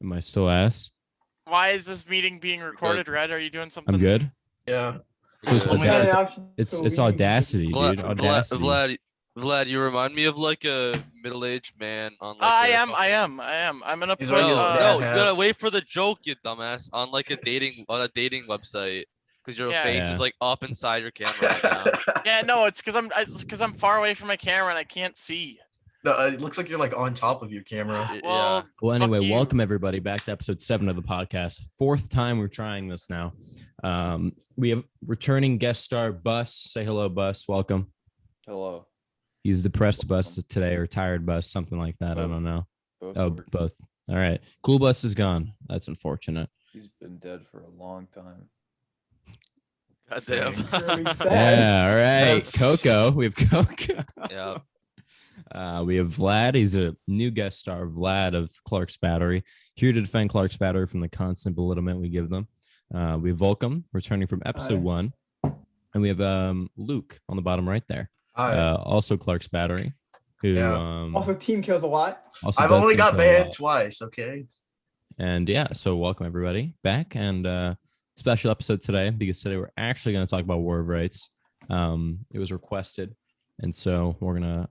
Am I still ass? Why is this meeting being recorded, Red? Are you doing something? I'm good. Yeah. So it's Audacity, dude. Audacity. Vlad, you remind me of like a middle-aged man on like. I am. I'm gonna He's put. wearing his dad No, you hat. gotta wait for the joke, you dumbass. On like a dating website, because your face is like up inside your camera right now. Yeah, no, it's because I'm far away from my camera and I can't see. No, it looks like you're like on top of your camera. Well, anyway, welcome everybody back to episode 7 of the podcast. 4th time we're trying this now. We have returning guest star Bus. Say hello, Bus. Welcome. Hello. He's depressed Bus today, or tired Bus, something like that. Both. I don't know. Both. All right. Cool Bus is gone. That's unfortunate. He's been dead for a long time. Goddamn. Yeah. All right. Coco. We have Coco. Yeah. We have Vlad. He's a new guest star, Vlad of Clark's Battery, here to defend Clark's Battery from the constant belittlement we give them. We have Volcom returning from episode 1, and we have Luke on the bottom right there. Also Clark's Battery, who also team kills a lot. I've only got banned twice. Okay. And so welcome everybody back, and special episode today because today we're actually going to talk about War of Rights. It was requested, and so we're gonna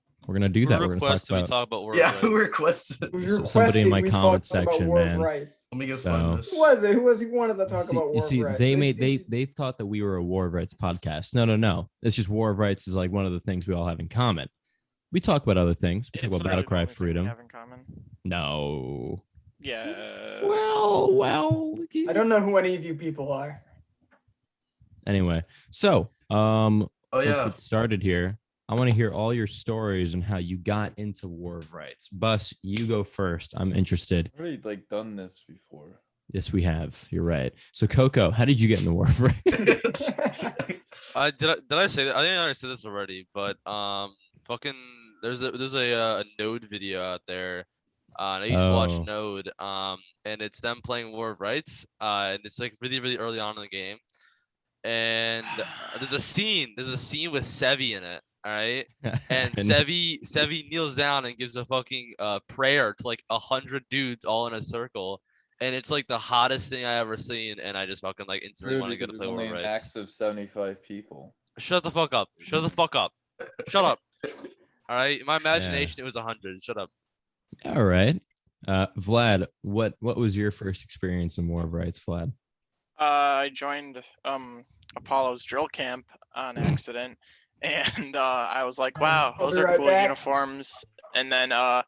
do that. We're gonna talk about War of Rights. Rights. Who requested? Somebody in my comment section, man. Let me go find this. Who was it? Who wanted to talk about War of Rights? They thought that we were a War of Rights podcast. No. It's just War of Rights is like one of the things we all have in common. We talk about other things. We talk about Battlecry Freedom. Have in common. No. Yeah. Well. I don't know who any of you people are. Anyway, so let's get started here. I want to hear all your stories and how you got into War of Rights. Bus, you go first. I'm interested. I've already done this before. Yes, we have. You're right. So Coco, how did you get into War of Rights? Did I say that? I think I said this already, but fucking there's a Node video out there. And I used to watch Node, and it's them playing War of Rights, and it's like really, really early on in the game. And there's a scene with Sevi in it. All right, and Sevi kneels down and gives a fucking prayer to like 100 dudes all in a circle, and it's like the hottest thing I ever seen, and I just fucking like instantly want to go to play War of Rights. Max of 75 people. Shut the fuck up! Shut the fuck up! Shut up! All right, in my imagination it was 100. Shut up. All right, Vlad, what was your first experience in War of Rights, Vlad? I joined Apollo's drill camp on accident. And I was like, wow, those are cool uniforms. And then I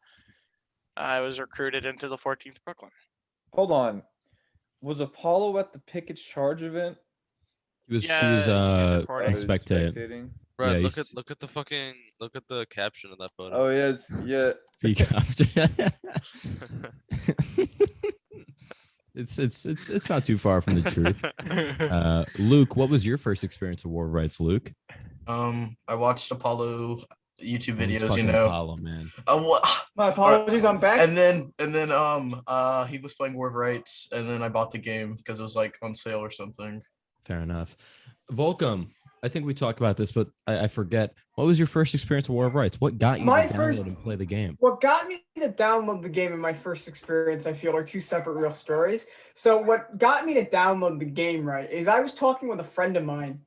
was recruited into the 14th Brooklyn. Hold on. Was Apollo at the Pickett's Charge event? He was spectating. Bro, look at the caption of that photo. Oh yes, yeah. It's not too far from the truth. Luke, what was your first experience with War of Rights, Luke? I watched Apollo YouTube videos, Apollo, man. My apologies, I'm back. And then he was playing War of Rights, and then I bought the game because it was like on sale or something. Fair enough. Volcom, I think we talked about this, but I forget. What was your first experience with War of Rights? What got you to download and play the game? What got me to download the game in my first experience, I feel, are two separate real stories. So what got me to download the game, right, is I was talking with a friend of mine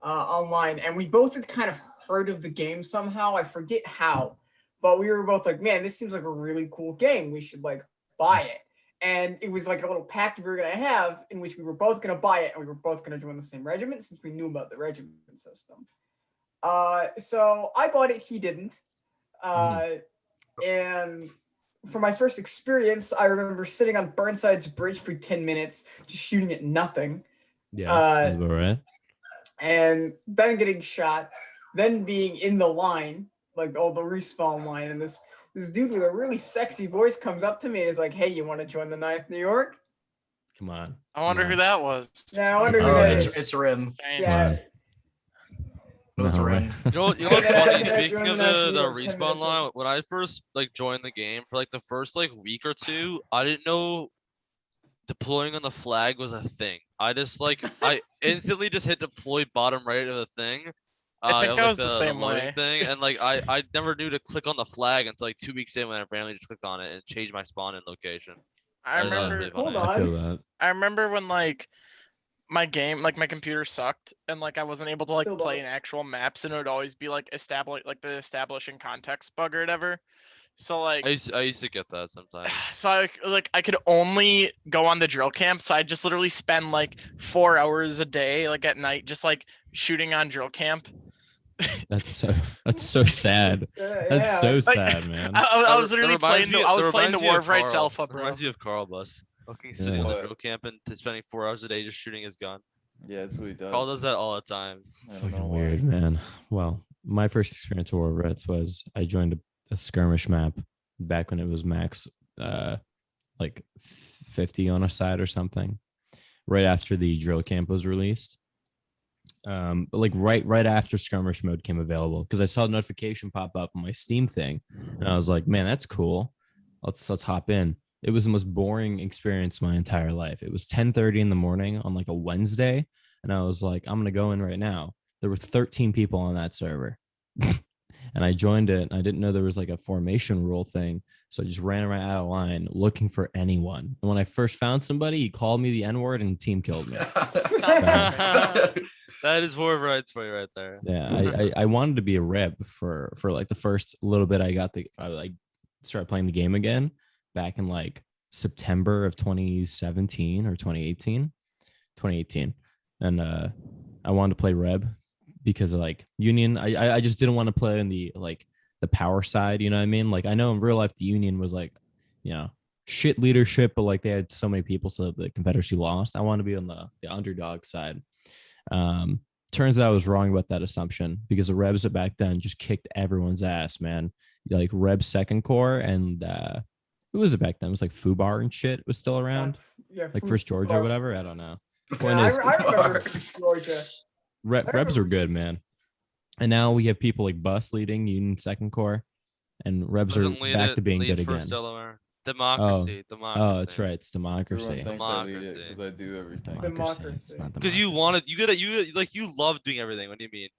online, and we both had kind of heard of the game somehow. I forget how, but we were both like, man, this seems like a really cool game. We should like buy it. And it was like a little pact we were going to have in which we were both going to buy it and we were both going to join the same regiment since we knew about the regiment system. So I bought it. He didn't. And for my first experience, I remember sitting on Burnside's bridge for 10 minutes, just shooting at nothing. Yeah, sounds about right. And then getting shot, then being in the line, like the respawn line, and this dude with a really sexy voice comes up to me and is like, hey, you want to join the 9th New York? Come on. I wonder who that was. Yeah, I wonder who that is. It's Rin. Yeah. It's Rin. You know what's funny? Speaking of the respawn line, when I first like joined the game for like the first like week or two, I didn't know deploying on the flag was a thing. I instantly just hit deploy bottom right of the thing. I think that was like the same way. Thing, and like I never knew to click on the flag until like 2 weeks in when I randomly just clicked on it and changed my spawn in location. I thought it was remember. really Hold funny. I on. feel that. I remember when like my game, like my computer sucked, and like I wasn't able to like Still play does. in actual maps, and it would always be like the establishing context bug or whatever. So like, I used to get that sometimes. so I could only go on the drill camp, so I just literally spend like 4 hours a day, like at night, just like shooting on drill camp. That's so sad. That's Yeah. so Like, sad, man. I was That literally reminds playing me- I was that playing the reminds me War of of Rights Carl. Alpha, That bro. reminds me of Carl Bus. Fucking sitting in Yeah. the drill camp and spending 4 hours a day just shooting his gun. Yeah, that's what he does. Carl does that all the time. It's I don't know fucking why. weird, man. Well, my first experience with War of Reds was I joined a skirmish map back when it was max like 50 on a side or something, right after the drill camp was released. But like right after skirmish mode came available, because I saw a notification pop up on my Steam thing, and I was like, man, that's cool. Let's hop in. It was the most boring experience of my entire life. It was 10:30 in the morning on like a Wednesday, and I was like, I'm gonna go in right now. There were 13 people on that server. And I joined it, and I didn't know there was like a formation rule thing. So I just ran right out of line looking for anyone. And when I first found somebody, he called me the N-word and team killed me. That is War of Rights for you right there. Yeah, I wanted to be a rep for like the first little bit I like started playing the game again back in like September of 2017 or 2018. And I wanted to play Reb because of like Union. I just didn't want to play in the like the power side, you know what I mean? Like I know in real life the Union was like, you know, shit leadership, but like they had so many people, so the Confederacy lost. I want to be on the underdog side. Turns out I was wrong about that assumption because the Rebs back then just kicked everyone's ass, man. Like Reb Second Corps and who was it back then? It was like Fubar and shit was still around, Yeah, like First Georgia or whatever. I don't know. Point Yeah, is, I remember Georgia. Rebs are good, man. And now we have people like Bus leading Union Second Corps, and Rebs are Doesn't lead back it, to being leads good First again. Delaware. Democracy. Oh, that's right. It's Everyone democracy. thinks I lead it Democracy. because I do everything. Democracy. It's not Because you democracy. wanted, you love doing everything. What do you mean?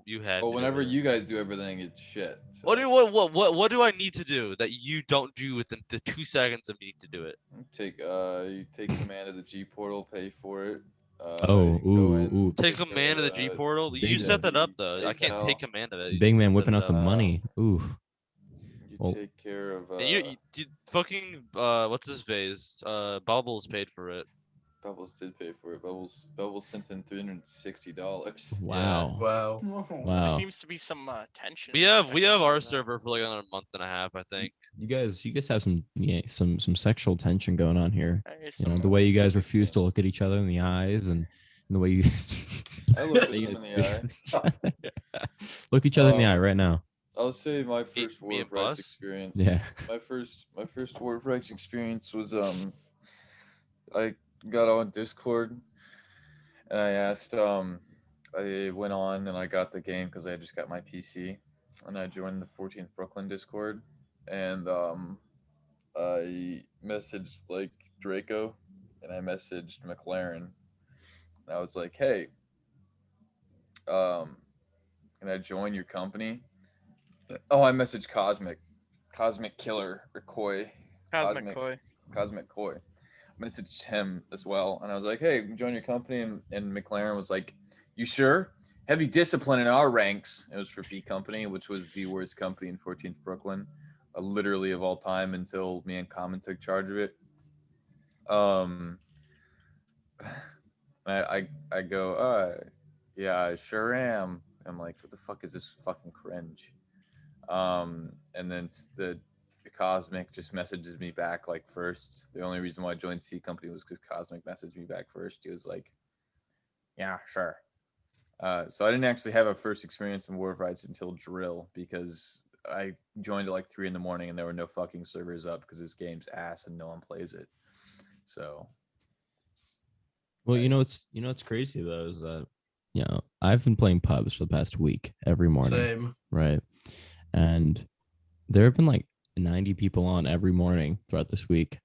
You had. But to do whenever everything. you guys do everything, it's shit. So What do I need to do that you don't do within the 2 seconds of me to do it? you take command of the G portal, pay for it. Oh, you go in, ooh. Take command of the G portal. You big set that up though. I big can't hell. take command of it. You Big man set whipping it out the up. money. Ooh. You Well- take care of. And you fucking what's his face? Bubbles paid for it. Bubbles did pay for it. Bubbles sent in $360. Wow. Wow. Oh. Wow. There seems to be some tension. We in the have our section server for like another month and a half, I think. You guys have some sexual tension going on here. there. You know, the way you guys refuse to look at each other in the eyes and the way you I looked at them in the eye. look each other in the eye right now. I'll say my first me War and of Rights Bus? experience. Yeah. My first War of Rights experience was I got on Discord and I asked I went on and I got the game because I just got my PC and I joined the 14th Brooklyn Discord and I messaged like Draco and I messaged McLaren and I was like, hey, can I join your company? Oh, I messaged Cosmic Killer or Koi. Cosmic Koi. Cosmic Koi. Messaged him as well. And I was like, hey, join your company. And McLaren was like, you sure? Heavy discipline in our ranks. It was for B Company, which was the worst company in 14th Brooklyn, literally of all time until me and Common took charge of it. I go, yeah, I sure am. I'm like, what the fuck is this fucking cringe? And then the Cosmic just messages me back like first. The only reason why I joined C Company was because Cosmic messaged me back first. He was like, yeah, sure. So I didn't actually have a first experience in War of Rights until Drill because I joined at like 3 a.m. and there were no fucking servers up because this game's ass and no one plays it. So. Well, you know what's crazy though is that I've been playing pubs for the past week every morning, Same. right? And there have been like 90 people on every morning throughout this week,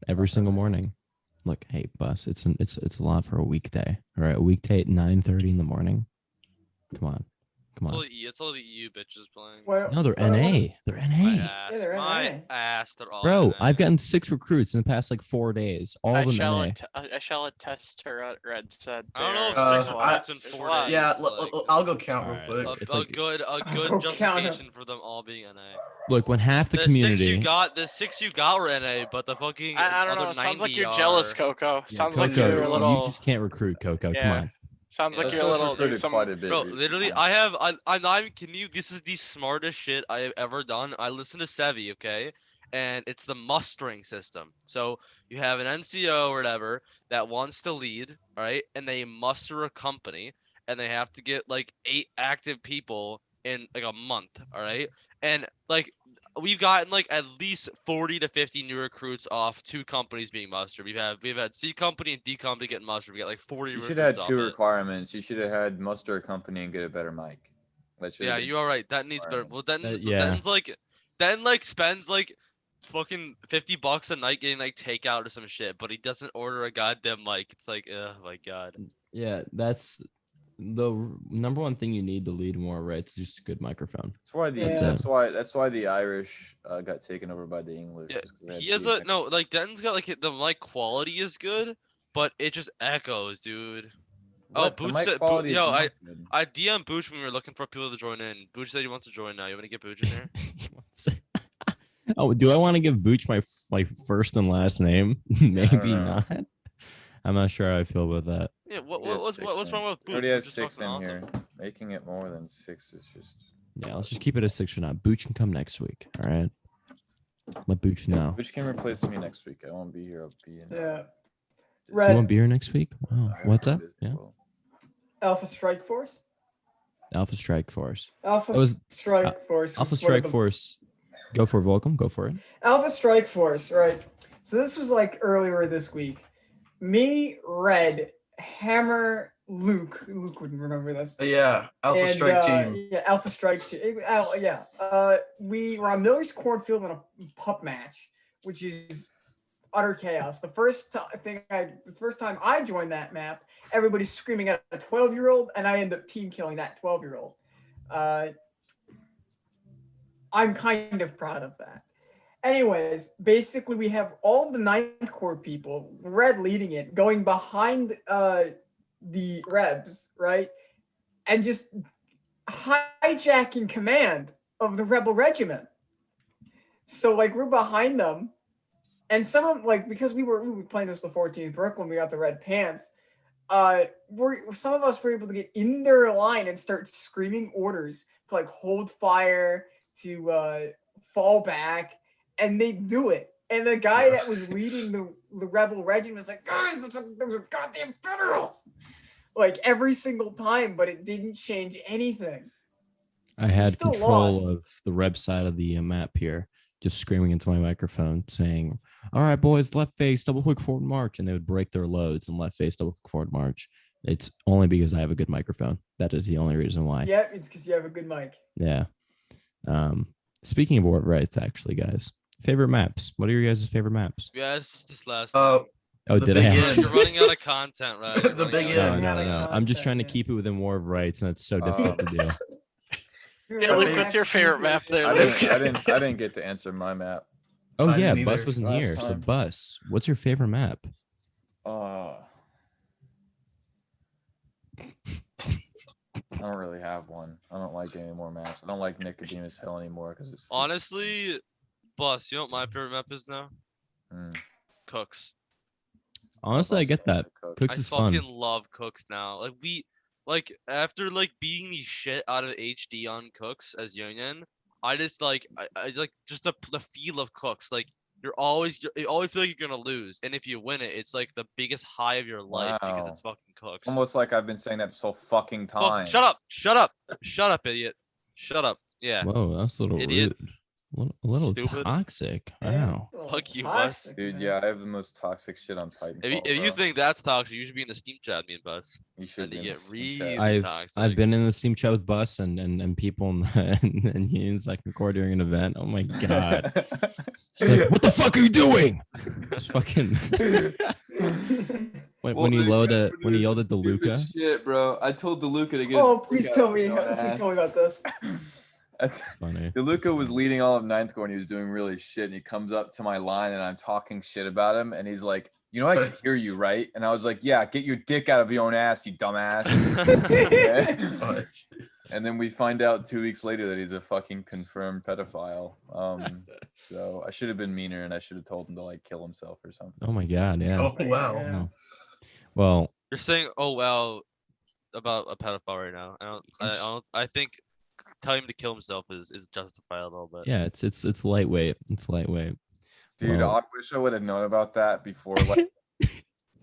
every single morning. Look, hey, Bus, it's a lot for a weekday. All right, a weekday at 9:30 in the morning. Come on, Come on. It's all the EU bitches playing. Well, No, they're well, NA. They're My NA. ass. they're My NA. ass. They're all Bro, NA. I've gotten 6 recruits in the past like 4 days. All of them NA. I shall attest to what Red said. I don't know if there. 6 Uh, recruits in There's a 4 lot. days. Yeah, is, like, I'll go count real Alright, quick. look. It's a like- good Go count 'em. justification for them all being NA. Look, when half the The community. six you got were NA, but the fucking I don't other know. Sounds like 90 you're jealous, are- Coco. Yeah, Sounds like Coco, you're a you little. just can't recruit Coco. Come Yeah. on. Sounds like Let's you're a go little. recruited There's some. quite a bit Bro, recently. literally, I'm not even kidding you. This is the smartest shit I have ever done. I listen to Sevi, okay, and it's the mustering system. So you have an NCO or whatever that wants to lead, all right, and they muster a company, and they have to get like 8 active people in like a month, all right, and like we've gotten like at least 40 to 50 new recruits off 2 companies being mustered. We've had C company and D company getting mustered. We got like 40 You recruits should have had off 2 it. requirements. You should have had muster a company and get a better mic. That should Yeah, have been you are right. That needs better. requirement. Well, then yeah. Den's like spends like fucking $50 a night getting like takeout or some shit, but he doesn't order a goddamn mic. It's like, oh my god. Yeah, that's the number one thing you need to lead more, right? It's just a good microphone. That's why the Yeah. that's why the Irish got taken over by the English. Yeah, is 'cause they had he has cheap a no like Denton's got like the mic quality is good, but it just echoes, dude. Oh, What? The Booch mic said, quality is yo, not good. I DM Booch when we were looking for people to join in. Booch said he wants to join now. You want to get Booch in here? He wants to- Oh, do I want to give Booch my first and last name? Maybe know. not. I'm not sure how I feel about that. Yeah, He has what's 6 wrong in. with He Booch? already has Booch is 6 in fucking here. awesome. Making it more than 6 is just. Yeah, let's just keep it at 6 for now. Booch can come next week. All right. Let Booch know. Which can replace me next week. I won't be here. I'll be in. Yeah. You Red. want beer next week? Wow. What's up? Yeah. Alpha Strike Force. Alpha Strike Force. Alpha That was Strike Force. Alpha was one of Strike the- Force. Go for it, Volcom. Go for it. Alpha Strike Force, right? So this was like earlier this week. Me, Red, Hammer, Luke. Luke wouldn't remember this. Yeah, Alpha And, Strike Team. Yeah, Alpha Strike Team. Yeah. We were on Miller's Cornfield in a pup match, which is utter chaos. The first time I joined that map, everybody's screaming at a 12-year-old, and I end up team killing that 12-year-old. I'm kind of proud of that. Anyways, basically we have all the 9th Corps people, Red leading it, going behind the Rebs, right? And just hijacking command of the Rebel regiment. So like we're behind them, and some of like because we were playing this the 14th Brooklyn, we got the red pants. Some of us were able to get in their line and start screaming orders to like hold fire, to fall back, and they do it. And the guy that was leading the rebel regiment was like, guys, those are goddamn federals. Like every single time, but it didn't change anything. I had still control lost. of the Reb side of the map here, just screaming into my microphone saying, all right, boys, left face, double quick forward march. And they would break their loads and left face, double quick forward march. It's only because I have a good microphone. That is the only reason why. Yeah, it's because you have a good mic. Yeah. Speaking of what rights, actually, guys, favorite maps. What are your guys' favorite maps? Yes, this last. Oh, The did I Big have? N. You're running out of content, right? You're The running Big out of N. No, Yeah. I'm just trying to Yeah. keep it within war of rights, and it's so difficult to do. Yeah, Luke, what's your favorite map there, I Luke? didn't get to answer my map. Oh I yeah, didn't Bus either wasn't last here. So time. Bus, what's your favorite map? I don't really have one. I don't like any more maps. I don't like Nicodemus Hill anymore because it's Honestly, Bus, you know what my favorite map is now? Mm. Cooks. Honestly, I get that. Cooks I is fucking fun. love Cooks now. Like after like beating the shit out of HD on Cooks as Union, I just like I like just the feel of Cooks. Like you always feel like you're gonna lose, and if you win it, it's like the biggest high of your life because Wow. it's fucking Cooks. Almost like I've been saying that this whole fucking Fuck, time. shut up, idiot. Shut up. Yeah. Whoa, that's a little Idiot. rude. A little Stupid. toxic. Yeah, Wow. it's a little Fuck you, toxic, Dude, man. yeah, I have the most toxic shit on Titanfall. If you bro. think that's toxic, you should be in the Steam chat, me and Bus. you should and you be in get the Steam chat. really- I've toxic. been in the Steam chat with Bus and people in Union's like record during an event. Oh my god. It's like, what the fuck are you doing? Just fucking when you yelled at DeLuca. Shit, bro. I told DeLuca to get. Oh, please tell me about this. That's funny. DeLuca was leading all of ninth grade and he was doing really shit. And he comes up to my line and I'm talking shit about him. And he's like, you know, I can hear you, right? And I was like, yeah, get your dick out of your own ass, you dumbass. And then we find out 2 weeks later that he's a fucking confirmed pedophile. So I should have been meaner and I should have told him to like kill himself or something. Oh my God, yeah. Oh wow. Yeah. Well, You're saying, "Oh wow," about a pedophile right now. I think telling him to kill himself is justifiable, but yeah, it's lightweight. It's lightweight. Dude, Well, I wish I would have known about that before like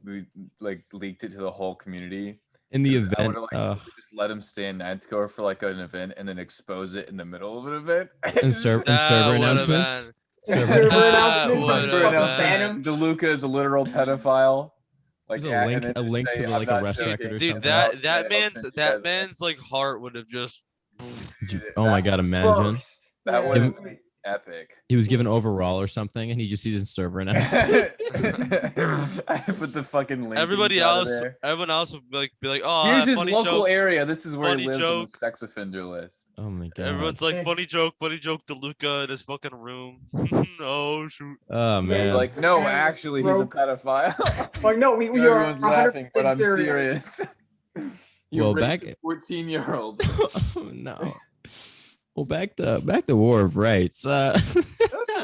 we like leaked it to the whole community. in the I event, would have just let him stay in ninth grade for like an event and then expose it in the middle of an event. and server That would've announcements. been- Server That announcements. would've Fucking been- ban him. DeLuca is a literal pedophile. Like There's and then a just link say, to the, "I'm like not arrest joking." record or Dude, something. that I'll man's send you that guys- man's like heart would have just. Oh my God, imagine. Burst. That Yeah. would have been epic. He was given overall or something, and he just sees a server announcement. I put the fucking link. Everybody inside of else, there. everyone else would be like, "Oh, Here's his funny local joke." area. This is where he funny lives on joke. the sex offender list. Oh my God. Everyone's like, "Funny joke, DeLuca in his fucking room." Oh shoot. Oh You're man. like, no, actually, he's a Broke. pedophile. Like, no, we are Everyone's laughing, but 100% I'm serious. You Well, raped back- a 14-year-old. Oh no. Well, back to War of Rights. I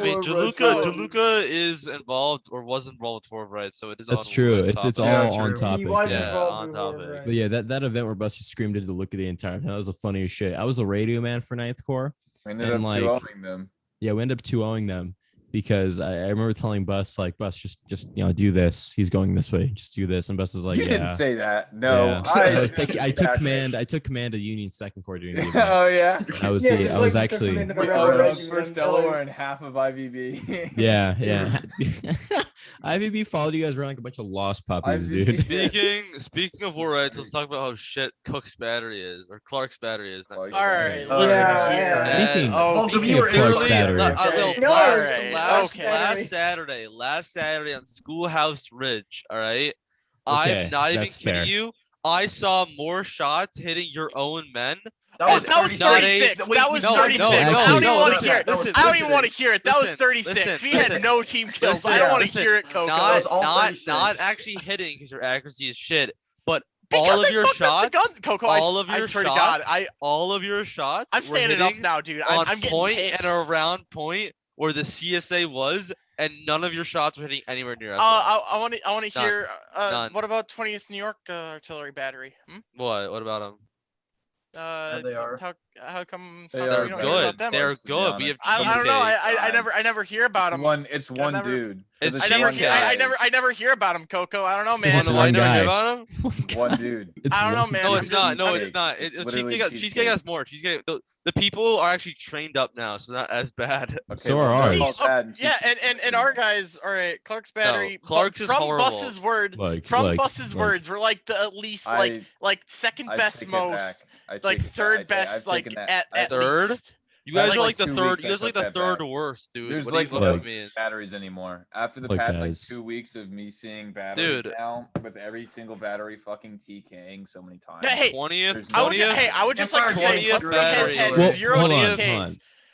mean, DeLuca is involved or was involved with War of Rights, so it is. That's on true. War's It's topic. all Yeah, on true. topic. He was Yeah, involved on in War of topic. Rights. But yeah, that event where Buster screamed at DeLuca the entire time, that was the funniest shit. I was the radio man for Ninth Corps. We ended And, up like, 2-0-ing them. Yeah, we ended up 2-0ing them because I remember telling Bus, like, Bus, just do this. He's going this way. Just do this. And Bus was like, You yeah. didn't say that. No, Yeah. I took command. I took command of Union Second Corps during the event. Oh yeah. And I was Yeah, the, it's I like was we took actually him into the I railroad was and first then Delaware others. and half of IVB. yeah. IVB followed you guys around like a bunch of lost puppies, dude. Speaking of War Rights, let's talk about how shit Cook's battery is, or Clark's battery is. Not Clark's Cook's All battery. right, listen Yeah, here. yeah. Speaking- Oh, speaking you of were Clark's literally- battery. No, last battery. Saturday on Schoolhouse Ridge. All right, Okay, I'm not even that's kidding fair. you. I saw more shots hitting your own men. That was That was 36. 36. That was No, 36. no, I actually- don't even want to listen, hear it. that was I don't even want to 36. hear it. That was Listen, 36. listen, We had listen. no team kills. I Listen, don't want to listen. hear it, Coco. That was all Not 36. actually hitting because your accuracy is shit, but Because all of they your fucked up the shots, guns, Coco. all I, of your I swear shots, to God, all of your shots. I'm were standing up hitting now, dude. on I'm getting point pissed. and around point where the CSA was, and none of your shots were hitting anywhere near us. I want to None. hear. None. What about 20th New York Artillery Battery? What about them? they are. How come? They how are come They're we don't better hear good. about them? They're to be good. We have honest. I don't know. cheesecake. I never hear about them. It's one never- dude. It's I never, one hear, cheesecake. guy. I never hear about them, Coco. I don't know, It's man. just Wanna one never guy. hear about them? One dude. It's I don't know, one- man. No, I'm it's not. No, cheesecake. it's not. It's Cheesecake, literally cheesecake cheesecake. has more. Cheesecake. The people are actually trained up now, so not as bad. Okay, So are well, ours. it's all bad and Yeah, cheesecake. and our guys, all right, Clark's Battery. Clark's is from horrible. Bus's word, Like, from like- Bus's like- words, we're like the at least like second I best take it back. most, I like take it third back. best, I've like taken that. at Third? least. You guys Like are like the 2 third. weeks, You guys I are like took the that third back. worst, dude. There's What like do you look- mean? batteries anymore. After the Look, past like guys. 2 weeks of me seeing batteries Dude. now, with every single battery fucking TKing so many times. Yeah, hey, 20th, There's I would, 20th, I would just like to Empire say, Games Clark's battery. has had Well, zero hold on, TKs. hold on.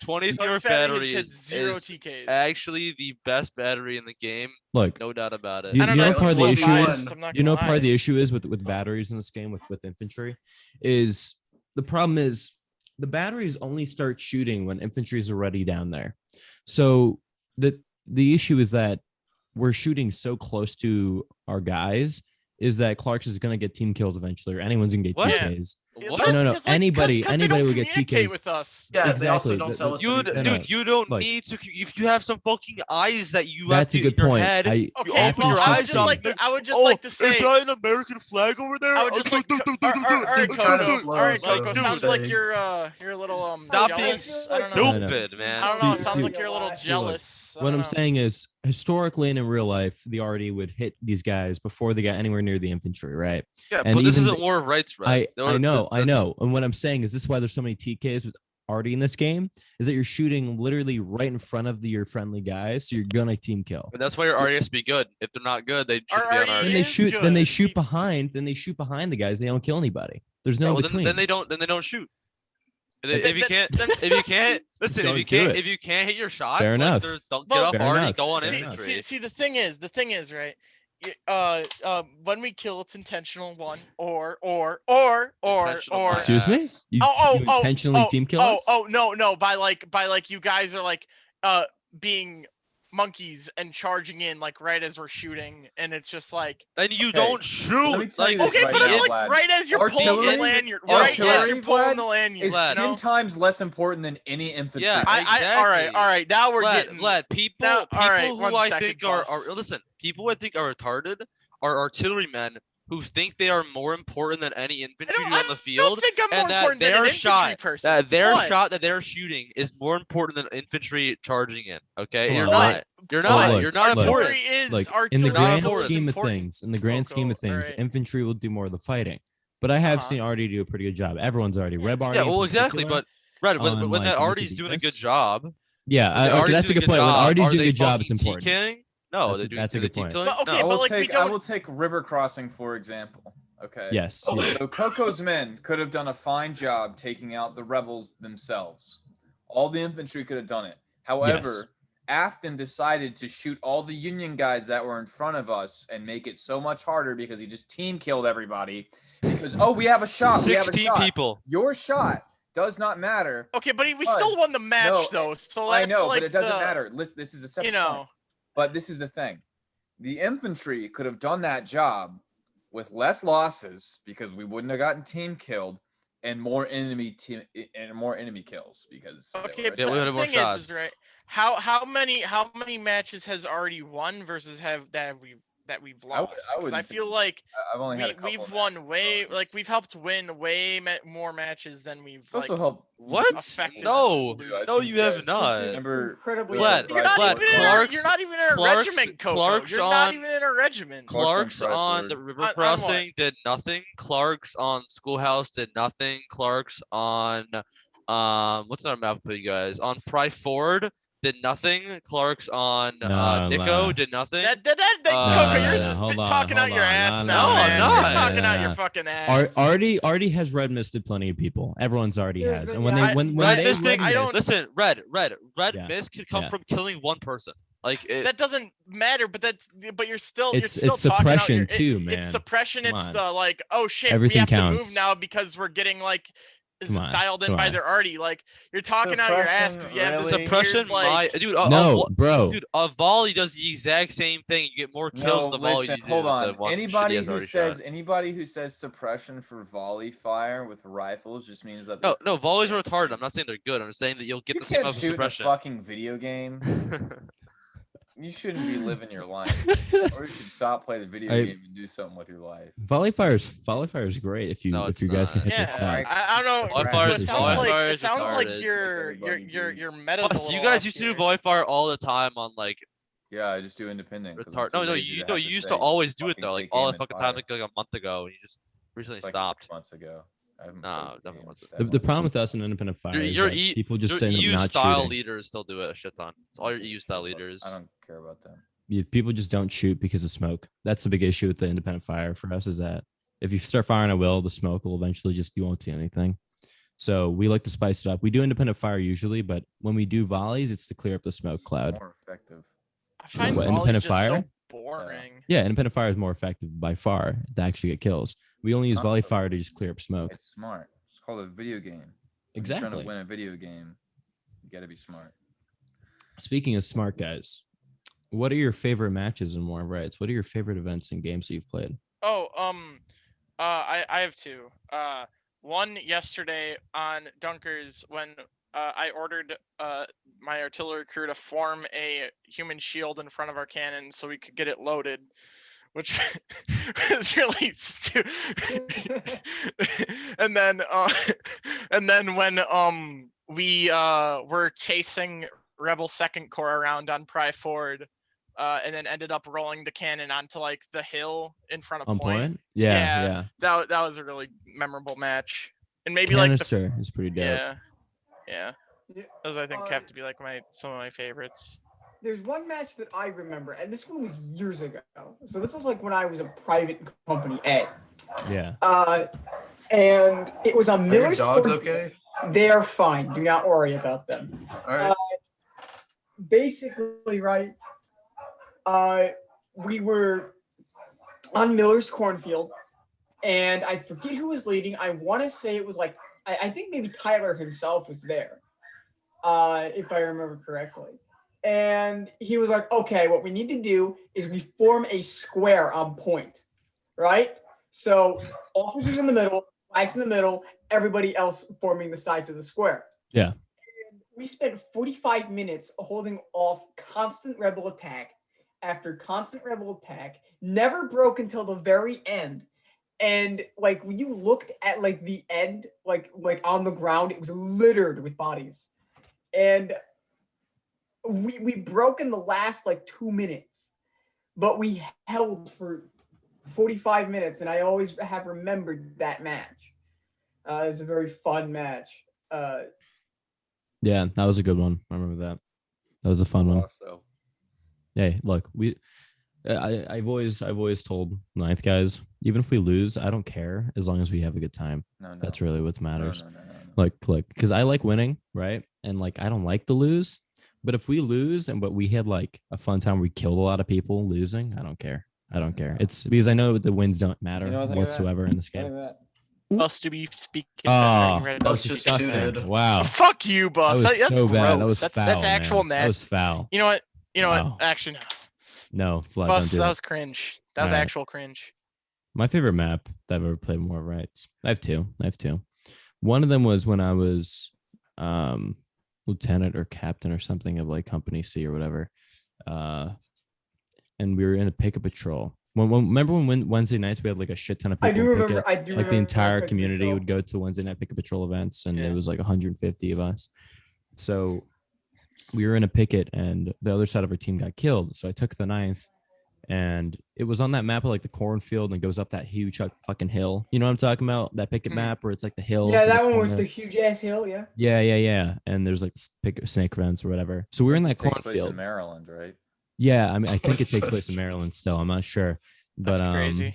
20th Clark's York battery battery has had is, zero is TKs. actually the best battery in the game. Look, No doubt about it. you I don't know know. part of it's the low issue biased, is I'm not you know gonna part of lie. the issue is with batteries in this game with infantry is the problem is the batteries only start shooting when infantry is already down there. So the issue is that we're shooting so close to our guys is that Clark's is going to get team kills eventually, or anyone's going to get What? TKs. What? No, Because, like, anybody 'cause they anybody don't will get communicate TKs. with us. Yeah, they also Exactly. don't tell us. You, anything. no, dude, you don't Like- need to. If you have some fucking eyes that you That's a have good in your point. head, I you Okay, open well, your I would eyes just up. like to, I would just Oh, like to say, is that an American flag over there? I would just like, all right, It's kinda Coco, slow, all right, so Coco, dude, sounds like say- you're a little Stop being jealous. I don't know. No, no. stupid, man. I don't know. It See- sounds see- like you're a little look, jealous. I What don't I'm know. saying is, historically and in real life, the Arty would hit these guys before they got anywhere near the infantry, right? Yeah, and but this even isn't War of Rights, right? I know. And what I'm saying is, this is why there's so many TKs with Arty in this game is that you're shooting literally right in front of your friendly guys, so you're gonna team kill. And that's why your Arty has to be good. If they're not good, they shouldn't be on Arty Arty. Then they is shoot. Then they good. shoot behind. Then they shoot behind the guys. They don't kill anybody. There's no Well, between. then they don't shoot. If Then- you can't, then- if you can't, listen. Don't If you do can't, it. if you can't hit your shots, Fair enough. don't Well, get up fair Arty, enough. go on Fair See, enough. infantry. see, the thing is, right? When we kill, it's intentional one or. Intentional Excuse me. Yes. You, Oh, you intentionally team kill us? No, by like you guys are like being monkeys and charging in like right as we're shooting, and it's just like Then you Okay, don't let me shoot. tell you Like, this okay, right but now, it's Vlad. like right as you're pulling the Artillery- lanyard, right as you're artillery, pulling Vlad, the lanyard, Is you Vlad. 10 know? times less important than any infantry. Yeah, All right, exactly. now we're Vlad, getting Vlad, people, Now- people all right, who 1 I second, think are boss. listen, people I think are retarded are artillerymen who think they are more important than any infantry I on don't the field, think I'm more and that important than an their infantry shot, person. that their What? shot that they're shooting is more important than infantry charging in. Okay, Hold you're on, not. look. You're Well, not. look, You're not look. important. Artillery is Like in the artillery grand still grand is scheme of important. things, in the grand scheme of Coco, things, alright. infantry will do more of the fighting. But I have Uh-huh. seen Arty do a pretty good job. Everyone's already Reb Arty. Yeah, in well, exactly. particular. But Red, when on, when that like, Arty's doing a good Nicodemus. job, Yeah, when the okay, Arty's that's a doing good point. When job, Arty's are doing a they good job, fucking it's important. TKing? No, That's they're a- doing. that's a are they good point. team killing? But okay, No. I but will like we take I don't. will take River Crossing for example. Okay. Yes. Okay. yes. So Coco's men could have done a fine job taking out the rebels themselves. All the infantry could have done it. However, Afton decided to shoot all the Union guys that were in front of us and make it so much harder because he just team killed everybody. Because we have a shot. We have a 16 shot. people. Your shot does not matter. Okay, but we still won the match No, though. So I that's know, like but it doesn't the, matter. Listen, this is a separate You know. point. But this is the thing. The infantry could have done that job with less losses because we wouldn't have gotten team killed and more enemy kills because they Okay, were but Yeah, we the would've more thing shots. is right. How many matches has already won versus that we've I lost? Because I wouldn't feel think- like I've only had a couple we've of won matches, way so like it's- we've helped win way more matches than we've It's also like. helped. What? affected No, Dude, I no, think you guys- have not. This is Remember- incredibly Vlad, You're not Vlad, even in Clark's- you're not even in a Clark's- regiment, Coco. Clark's You're not on- even in a regiment. Clark's Clark's on the Bradford. river On what? crossing did nothing. Clark's on Schoolhouse did nothing. Clark's on what's another map I put you guys on Pry Ford did nothing. Clark's on No, Nico no. did nothing. That No, Coco, no, you're no, hold on, talking out hold your on. ass No, now, no, man. I'm not. You're talking out No, your no. fucking ass. Arty has red misted plenty of people. Everyone's already Yeah, has. but And when yeah, they when Red they Mist, red I don't- mist- listen, red Yeah, mist could come yeah. from killing one person. Like it, That doesn't matter, but you're still It's talking suppression out your, too, man. It's suppression. Come It's on. the like, oh shit, Everything we have to counts. move now because we're getting like Come on, dialed in come by on. their Arty. Like you're talking out your ass because you have this Suppression, suppression weird, like, dude. No, bro. Dude, a volley does the exact same thing. You get more kills with the volley. Listen, You do hold with on. the one Anybody shitty-ass who already says shot. suppression for volley fire with rifles just means that No, volleys are retarded. I'm not saying they're good. I'm just saying that you'll get you the same can't amount of shoot in a suppression. fucking video game. You shouldn't be living your life, or you should stop playing the video I- game and do something with your life. volley fire is great if you No, if it's you guys can not. hit your yeah. shots. I don't know. Volley but fire it is- sounds volley like fire it is sounds like retarded. your meta's a Plus, little you guys off used to do here. volley fire all the time on like Yeah, I just do independent. 'cause I'm retard. too No, lazy you to know, have you to used say, to always do it fucking though, like take all aim the and fucking fire. time, like a month ago, and you just recently It's like stopped. 6 months ago. I haven't No, played it definitely games wasn't. that The much. problem with us in independent fire is Your that E- people just Your end up EU not style shooting. leaders still do it a shit ton. It's all your EU style leaders. I don't care about them. People just don't shoot because of smoke. That's the big issue with the independent fire for us is that if you start firing at will, the smoke will eventually just you won't see anything. So we like to spice it up. We do independent fire usually, but when we do volleys, it's to clear up the smoke cloud. More effective. I find What, volleys independent just so fire? boring. Yeah, independent fire is more effective by far to actually get kills. We only use Not volley so fire to just clear up smoke. It's smart. It's called a video game. When you're trying Exactly. to win a video game, you got to be smart. Speaking of smart guys, what are your favorite matches in War of Rights? What are your favorite events and games that you've played? Oh, I have two. One yesterday on Dunkers when I ordered my artillery crew to form a human shield in front of our cannon so we could get it loaded, which was really stupid. and then when we were chasing Rebel Second Corps around on Pry Ford, and then ended up rolling the cannon onto like the hill in front of On Point. point? Yeah. That was a really memorable match, and maybe like the Canister is pretty dope. Yeah, Yeah, those I think have to be like some of my favorites. There's one match that I remember, and this one was years ago. So this was like when I was a private company A. Yeah. And it was on Are your Miller's dogs Court. okay? They are fine. Do not worry about them. All right. Basically, right. We were on Miller's cornfield, and I forget who was leading. I want to say it was like I think maybe Tyler himself was there, if I remember correctly. And he was like, "Okay, what we need to do is we form a square on point, right? So officers in the middle, flags in the middle, everybody else forming the sides of the square." Yeah. And we spent 45 minutes holding off constant rebel attack after constant rebel attack, never broke until the very end. And like when you looked at like the end, like on the ground, it was littered with bodies. And we broke in the last like 2 minutes, but we held for 45 minutes, and I always have remembered that match. It was a very fun match. Yeah, that was a good one. I remember that. That was a fun one. Also, Hey, look, I've always told ninth guys, even if we lose, I don't care as long as we have a good time. no. That's really what matters. No. Like, because I like winning, right? And like, I don't like to lose. But if we lose but we had like a fun time, we killed a lot of people losing, I don't care. It's because I know the wins don't matter You know what, think of that. whatsoever in this Think game. of that. Supposed to be speaking. Oh, Red that was That's just disgusting. too good. Wow. Fuck you, That boss. was That's so gross. bad. That was that's foul, actual man. That was nasty. foul. You know what? Wow. Actually, no. No, Vlad, Boss, don't do that that. was cringe. That was Alright. actual cringe. My favorite map that I've ever played more rights. I have two. One of them was when I was lieutenant or captain or something of like Company C or whatever. And we were in a picket patrol. Remember when Wednesday nights we had like a shit ton of people? I do in remember. picket? I do. Like the remember entire Picket community Patrol. would go to Wednesday night picket patrol events, and Yeah. it was like 150 of us. So we were in a picket, and the other side of our team got killed. So I took the ninth, and it was on that map of like the cornfield, and it goes up that huge fucking hill. You know what I'm talking about? That picket Mhm. map where it's like the hill. Yeah, in the that one was corner. the huge ass hill. Yeah. Yeah. And there's like picket snake fence or whatever. So we were in that It takes place cornfield. in Maryland, right? Yeah, I mean, I think it takes place in Maryland still. I'm not sure, but That's crazy.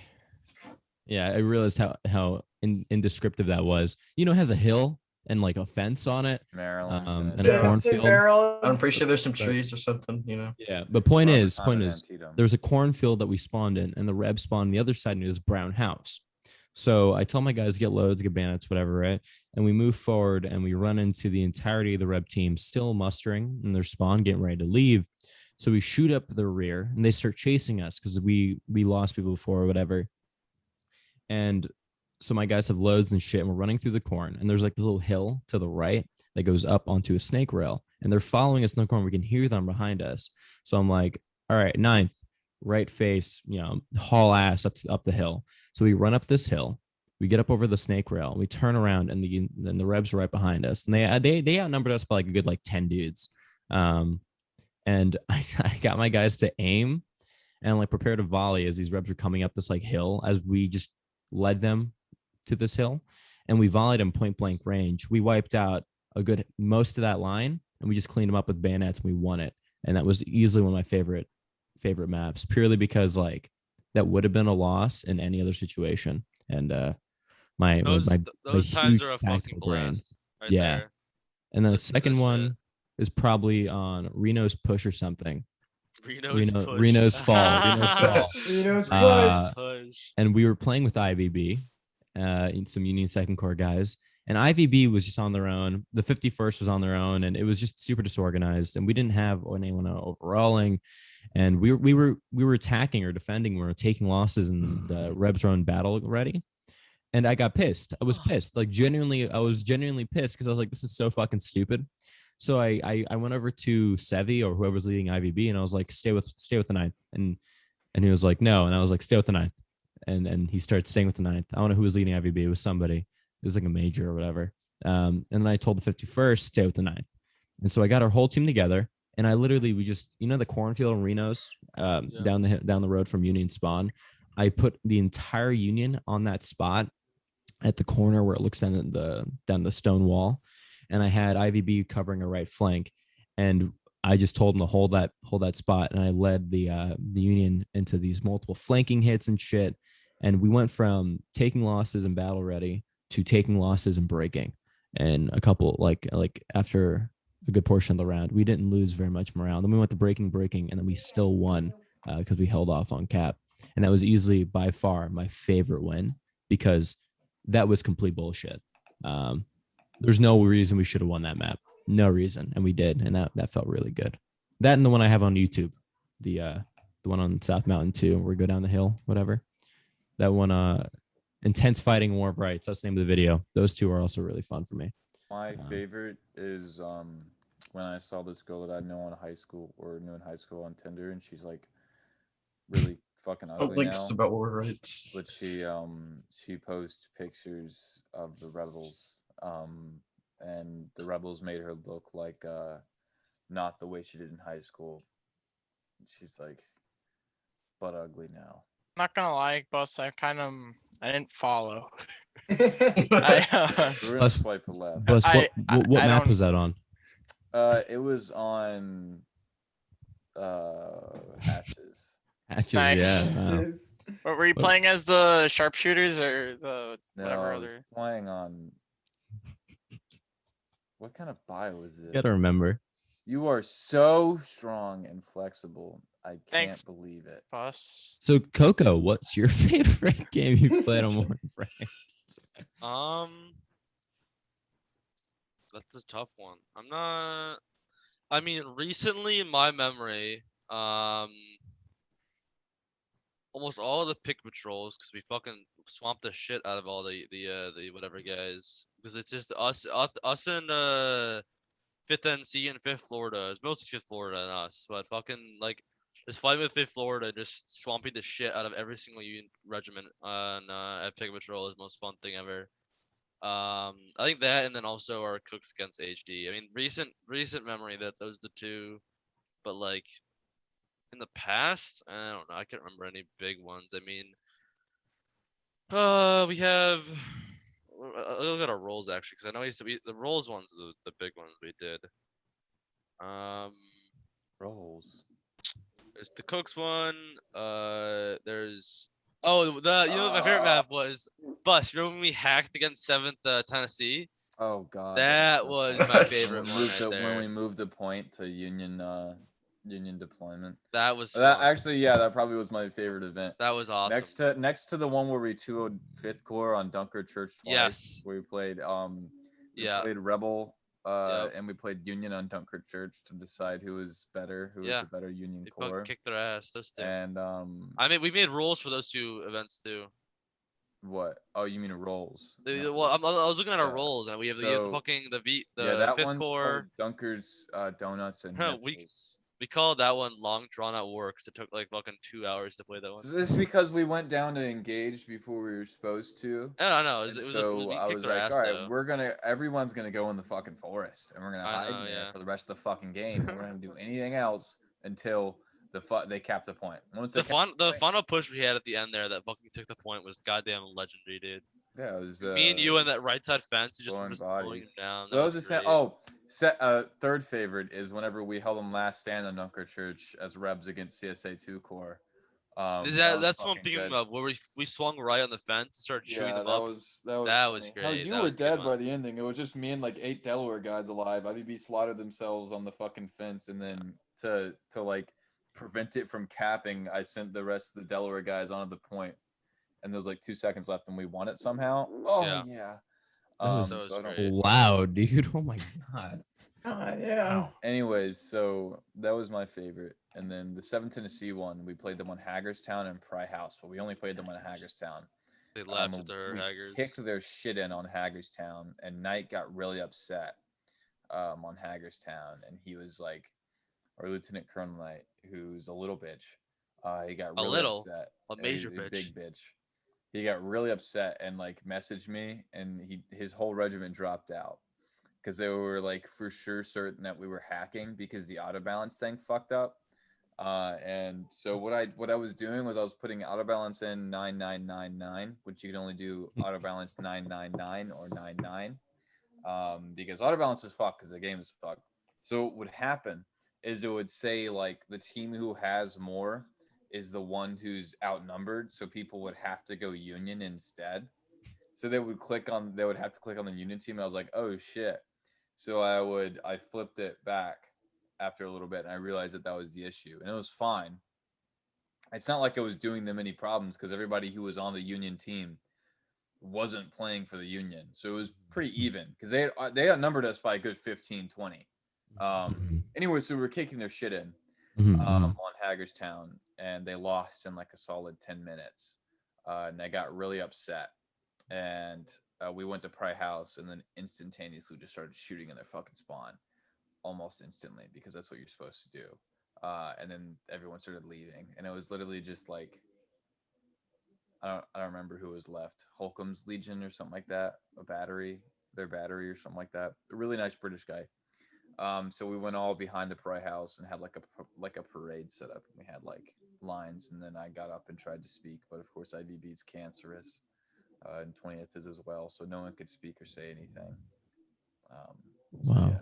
yeah, I realized how indescriptive that was. You know, it has a hill and like a fence on it. Maryland. And a Yeah, it's in cornfield. Maryland. I'm pretty sure there's some trees or something, you know. Yeah, but point Around the is, time of Antietam. there was a cornfield that we spawned in, and the Reb spawned on the other side near this brown house. So I told my guys to get loads, get bandits, whatever, right? And we move forward, and we run into the entirety of the Reb team still mustering in their spawn, getting ready to leave. So we shoot up their rear, and they start chasing us because we lost people before or whatever. And so my guys have loads and shit, and we're running through the corn, and there's like this little hill to the right that goes up onto a snake rail, and they're following us in the corn. We can hear them behind us. So I'm like, all right, ninth, right face, haul ass up the hill. So we run up this hill, we get up over the snake rail, we turn around, and the Rebs are right behind us, and they outnumbered us by like a good like 10 dudes. And I got my guys to aim and like prepare to volley as these Rebs are coming up this like hill, as we just led them to this hill, and we volleyed them point blank range. We wiped out a good most of that line, and we just cleaned them up with bayonets, and we won it. And that was easily one of my favorite maps, purely because like that would have been a loss in any other situation. And Those times huge are a tactical fucking brain. blast. Right Yeah. there. And then the Listen to second that one shit. is probably on Reno's push or something. Reno's push. Reno's fall. Reno's push. And we were playing with IVB, some Union Second Corps guys, and IVB was just on their own. The 51st was on their own, and it was just super disorganized. And we didn't have anyone overalling, and we were attacking or defending. We were taking losses, and the Rebs were on battle ready. And I got pissed. I was pissed, like genuinely. I was genuinely pissed because I was like, this is so fucking stupid. So I went over to Sevi or whoever's leading IVB, and I was like, stay with the ninth. And he was like, no. And I was like, stay with the ninth. And he started staying with the ninth. I don't know who was leading IVB. It was somebody. It was like a major or whatever. And then I told the 51st, stay with the ninth. And so I got our whole team together, and I literally, we just, the cornfield in Reno's down the road from Union spawn. I put the entire Union on that spot at the corner where it looks down the stone wall. and I had IVB covering a right flank, and I just told him to hold that spot, and I led the Union into these multiple flanking hits and shit, and we went from taking losses in battle ready to taking losses and breaking, and a couple like after a good portion of the round, we didn't lose very much morale. Then we went to breaking, and then we still won because we held off on cap, and that was easily by far my favorite win because that was complete bullshit. There's no reason we should have won that map. No reason, and we did, and that felt really good. That and the one I have on YouTube, the one on South Mountain 2, where we go down the hill, whatever. That one, Intense Fighting War of Rights. That's the name of the video. Those two are also really fun for me. My favorite is when I saw this girl that I know in high school knew in high school on Tinder, and she's like really fucking ugly Links now. about war rights. But she posts pictures of the rebels, and the rebels made her look like not the way she did in high school. She's like butt ugly now. Not gonna lie, boss. I didn't follow. We're gonna Bus- swipe left. Bus, what I map don't- was that on? It was on Hatches. Hatches, Nice. yeah. Wow. What were you What- playing as, the sharpshooters or the No, whatever I was other? playing on. What kind of bio is this? You gotta remember. You are so strong and flexible. I can't Thanks. believe it. Boss. So, Coco, what's your favorite game you played on Morning Frank? That's a tough one. I mean, recently in my memory, almost all of the pick patrols, because we fucking swamped the shit out of all the whatever guys, because it's just us and 5th NC and 5th Florida. It's mostly 5th Florida and us, but fucking like this fight with 5th Florida, just swamping the shit out of every single regiment on at pick patrol is the most fun thing ever. I think that, and then also our cooks against HD. I mean, recent memory that those are the two, but like in the past, I don't know. I can't remember any big ones. I mean, we have. I'll look at our roles actually, because I know the roles ones are the big ones we did. Rolls. There's the cooks one. There's my favorite map was Bus. You remember when we hacked against 7th Tennessee? Oh god. That was my favorite one right When there. we moved the point to Union deployment. That was That fun. actually, yeah, that probably was my favorite event. That was awesome. Next to the one where we 2-0'd 5th Corps on Dunker Church twice. Yes. Where we played Yeah. played Rebel Yep. and we played Union on Dunker Church to decide who was better, who was the better Union They fucking Corps. kicked their ass. Those two. And I mean, we made rules for those two events too. what? Oh, you mean rolls? Well, I was looking at our Yeah. roles, and we have the So, fucking the that 5th one's Corps. called Dunker's Donuts and We- Nipples. We called that one long drawn out works. It took like fucking 2 hours to play that one. So this is because we went down to engage before we were supposed to. I don't know. And We I kicked was their like, ass all right, though. everyone's gonna go in the fucking forest, and we're gonna I hide know, in there yeah. for the rest of the fucking game. And we're gonna do anything else until they cap the point. Once they The final push we had at the end there that fucking took the point was goddamn legendary, dude. yeah, it was Me and you on that right side fence, just blowing just blowing bodies. them down. That was great. third favorite is whenever we held them last stand on Dunker Church as Rebs against CSA 2 Corps. That's what I'm thinking of. Where we swung right on the fence and started shooting them up. That was funny. How great. you That were was a good dead one. by the ending. It was just me and like 8 Delaware guys alive. IBB slaughtered themselves on the fucking fence, And then to like prevent it from capping, I sent the rest of the Delaware guys onto the point, and there was like 2 seconds left, and we won it somehow. Oh yeah. That was That was so I don't- great. loud, dude. Oh my god. Yeah. Anyways, so that was my favorite. And then the 7th Tennessee one, we played them on Hagerstown and Pry House, but we only played them on Hagerstown. They laughed at their We haggers. kicked their shit in on Hagerstown, and Knight got really upset on Hagerstown, and he was like, or Lieutenant Colonel Knight, who's a little bitch. He got really upset. A major He's a bitch. big bitch. He got really upset and like messaged me, and his whole regiment dropped out because they were like for sure certain that we were hacking because the auto balance thing fucked up. And so what I was doing was I was putting auto balance in 9999, which you can only do auto balance 999 or 99. because auto balance is fucked because the game is fucked. So what would happen is it would say like the team who has more is the one who's outnumbered, so people would have to go Union instead. So they would have to click on the Union team. And I was like, oh shit. So I flipped it back after a little bit, and I realized that was the issue, and it was fine. It's not like I was doing them any problems because everybody who was on the Union team wasn't playing for the Union. So it was pretty even because they outnumbered us by a good 15, 20. Anyway, so we were kicking their shit in on Hagerstown, and they lost in like a solid 10 minutes. And they got really upset. And we went to Pry House, and then instantaneously just started shooting in their fucking spawn almost instantly because that's what you're supposed to do. And then everyone started leaving, and it was literally just like I don't remember who was left. Holcomb's Legion or something like that. Their battery or something like that. A really nice British guy. So we went all behind the Pry House and had like a parade set up. We had like lines, and then I got up and tried to speak, but of course IVB's cancerous, and 20th is as well, so no one could speak or say anything. Wow. Yeah.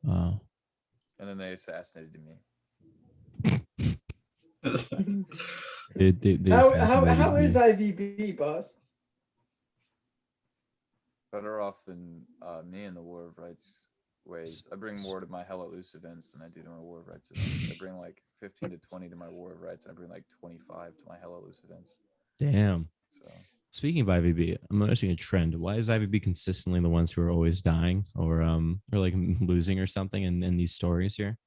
Wow. And then they assassinated me. How is IVB, boss? Better off than me in the War of Rights ways. I bring more to my Hell at Loose events than I do to my War of Rights events. I bring like 15 to 20 to my War of Rights, and I bring like 25 to my Hell at Loose events. Damn. So speaking of IVB, I'm noticing a trend. Why is IVB consistently the ones who are always dying or like losing or something in these stories here?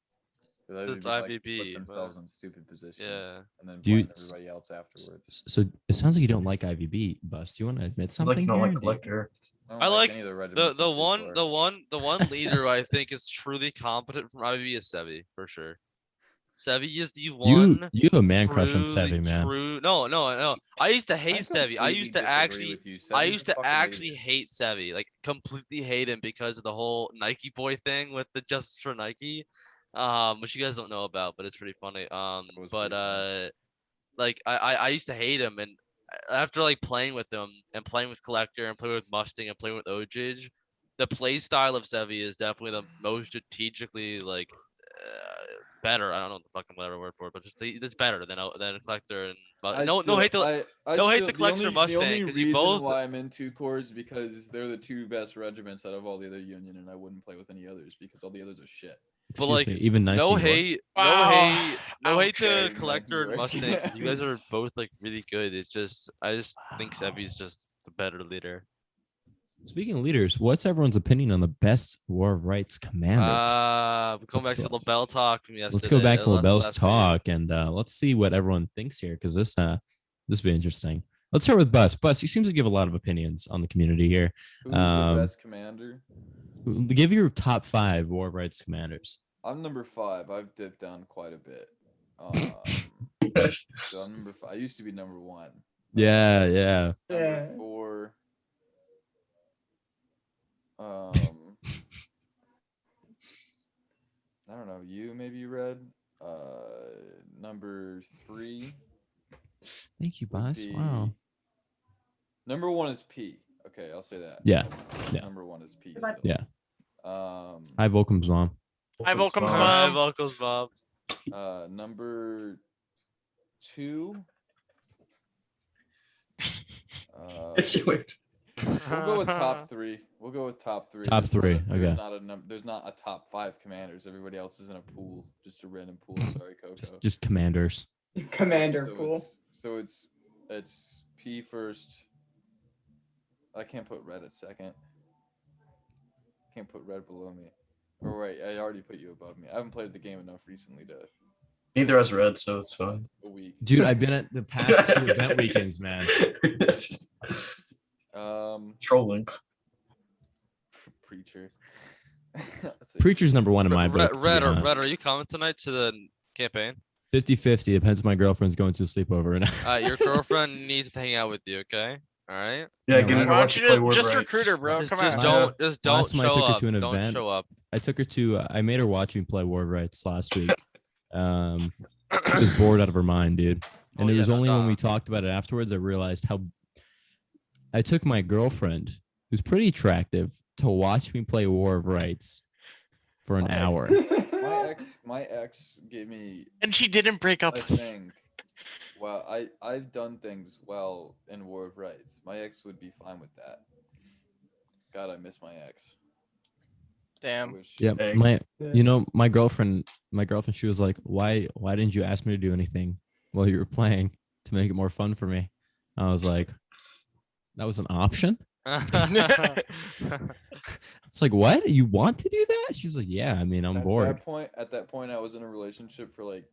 It's like, IVB, put themselves in stupid positions, yeah. and then Dude, blame everybody else afterwards. So it sounds like you don't like IVB, Bus. Do you want to admit It's something? like you don't here? like Collector. I like any of the the regiments the so one far. the one leader I think is truly competent from IVB is Sevi for sure. Sevi is the one. You have a man crush on truly Sevi, man. True. No. I used to hate Sevi. I used to actually Sevi's hate Sevi. Like completely hate him because of the whole Nike boy thing with the Justice for Nike. Which you guys don't know about, but it's pretty funny. Like I used to hate him, and after like playing with him and playing with Collector and playing with Mustang and playing with Ojij, the play style of Sevi is definitely the most strategically like better. I don't know the fucking whatever word for it, but just it's better than Collector and no hate to Collector and Mustang because you both. Why I'm in 2 cores is because they're the 2 best regiments out of all the other Union, and I wouldn't play with any others because all the others are shit. But like, even no 19 hate, Wow. no hate to Okay, Collector and Nike Mustang boy. 'cause you guys are both like really good. It's just I just think Sevi's just the better leader. Speaking of leaders, what's everyone's opinion on the best War of Rights commanders? We're going back to LaBelle talk from yesterday. Let's go back to LaBelle's last talk and let's see what everyone thinks here because this will be interesting. Let's start with Bus. Bus, you seem to give a lot of opinions on the community here. Who's the best commander? Give your top 5 War of Rights commanders. I'm number 5. I've dipped down quite a bit. So I'm number 5. I used to be number 1. Yeah. Number 4. I don't know. Maybe you read. Number 3. Thank you, would Bus. be- Wow. Number 1 is P. Okay, I'll say that. Yeah. Number 1 is P. Goodbye. Still. Yeah. Hi, Volcom's mom. Hi, Volcom's Hi, mom. Volko's Bob. Number 2. We'll go with top 3. Top 3. Okay. There's not a top 5 commanders. Everybody else is in a pool, just a random pool. Sorry, Coco. Just commanders. Commander So pool. it's P first. I can't put red at second. Can't put red below me. Or wait, I already put you above me. I haven't played the game enough recently to Neither has red, so it's fine. a week. Dude, I've been at the past 2 event weekends, man. Trolling. Preacher. Preacher's number 1 in my book. Red, are you coming tonight to the campaign? 50-50. Depends if my girlfriend's going to a sleepover or not. Your girlfriend needs to hang out with you, okay? All right. Yeah, Yeah, give me why to Why watch don't you you play War just of recruit her, Rights. bro? Just, Come just on. don't, just don't Last time I show took her up. to an Don't event. show up. I took her to. I made her watch me play War of Rights last week. She was bored out of her mind, dude. And Oh, it yeah, was no only when we doubt. talked about it afterwards I realized how. I took my girlfriend, who's pretty attractive, to watch me play War of Rights for an My hour. My ex gave me And she didn't break up a with you. thing. Well, I've done things well in War of Rights. My ex would be fine with that. God, I miss my ex. I Damn. wish- Yeah, Egg. my girlfriend, she was like, why didn't you ask me to do anything while you were playing to make it more fun for me? I was like, that was an option. It's like, what? You want to do that? She's like, yeah, I mean, I'm At bored. that point, I was in a relationship for like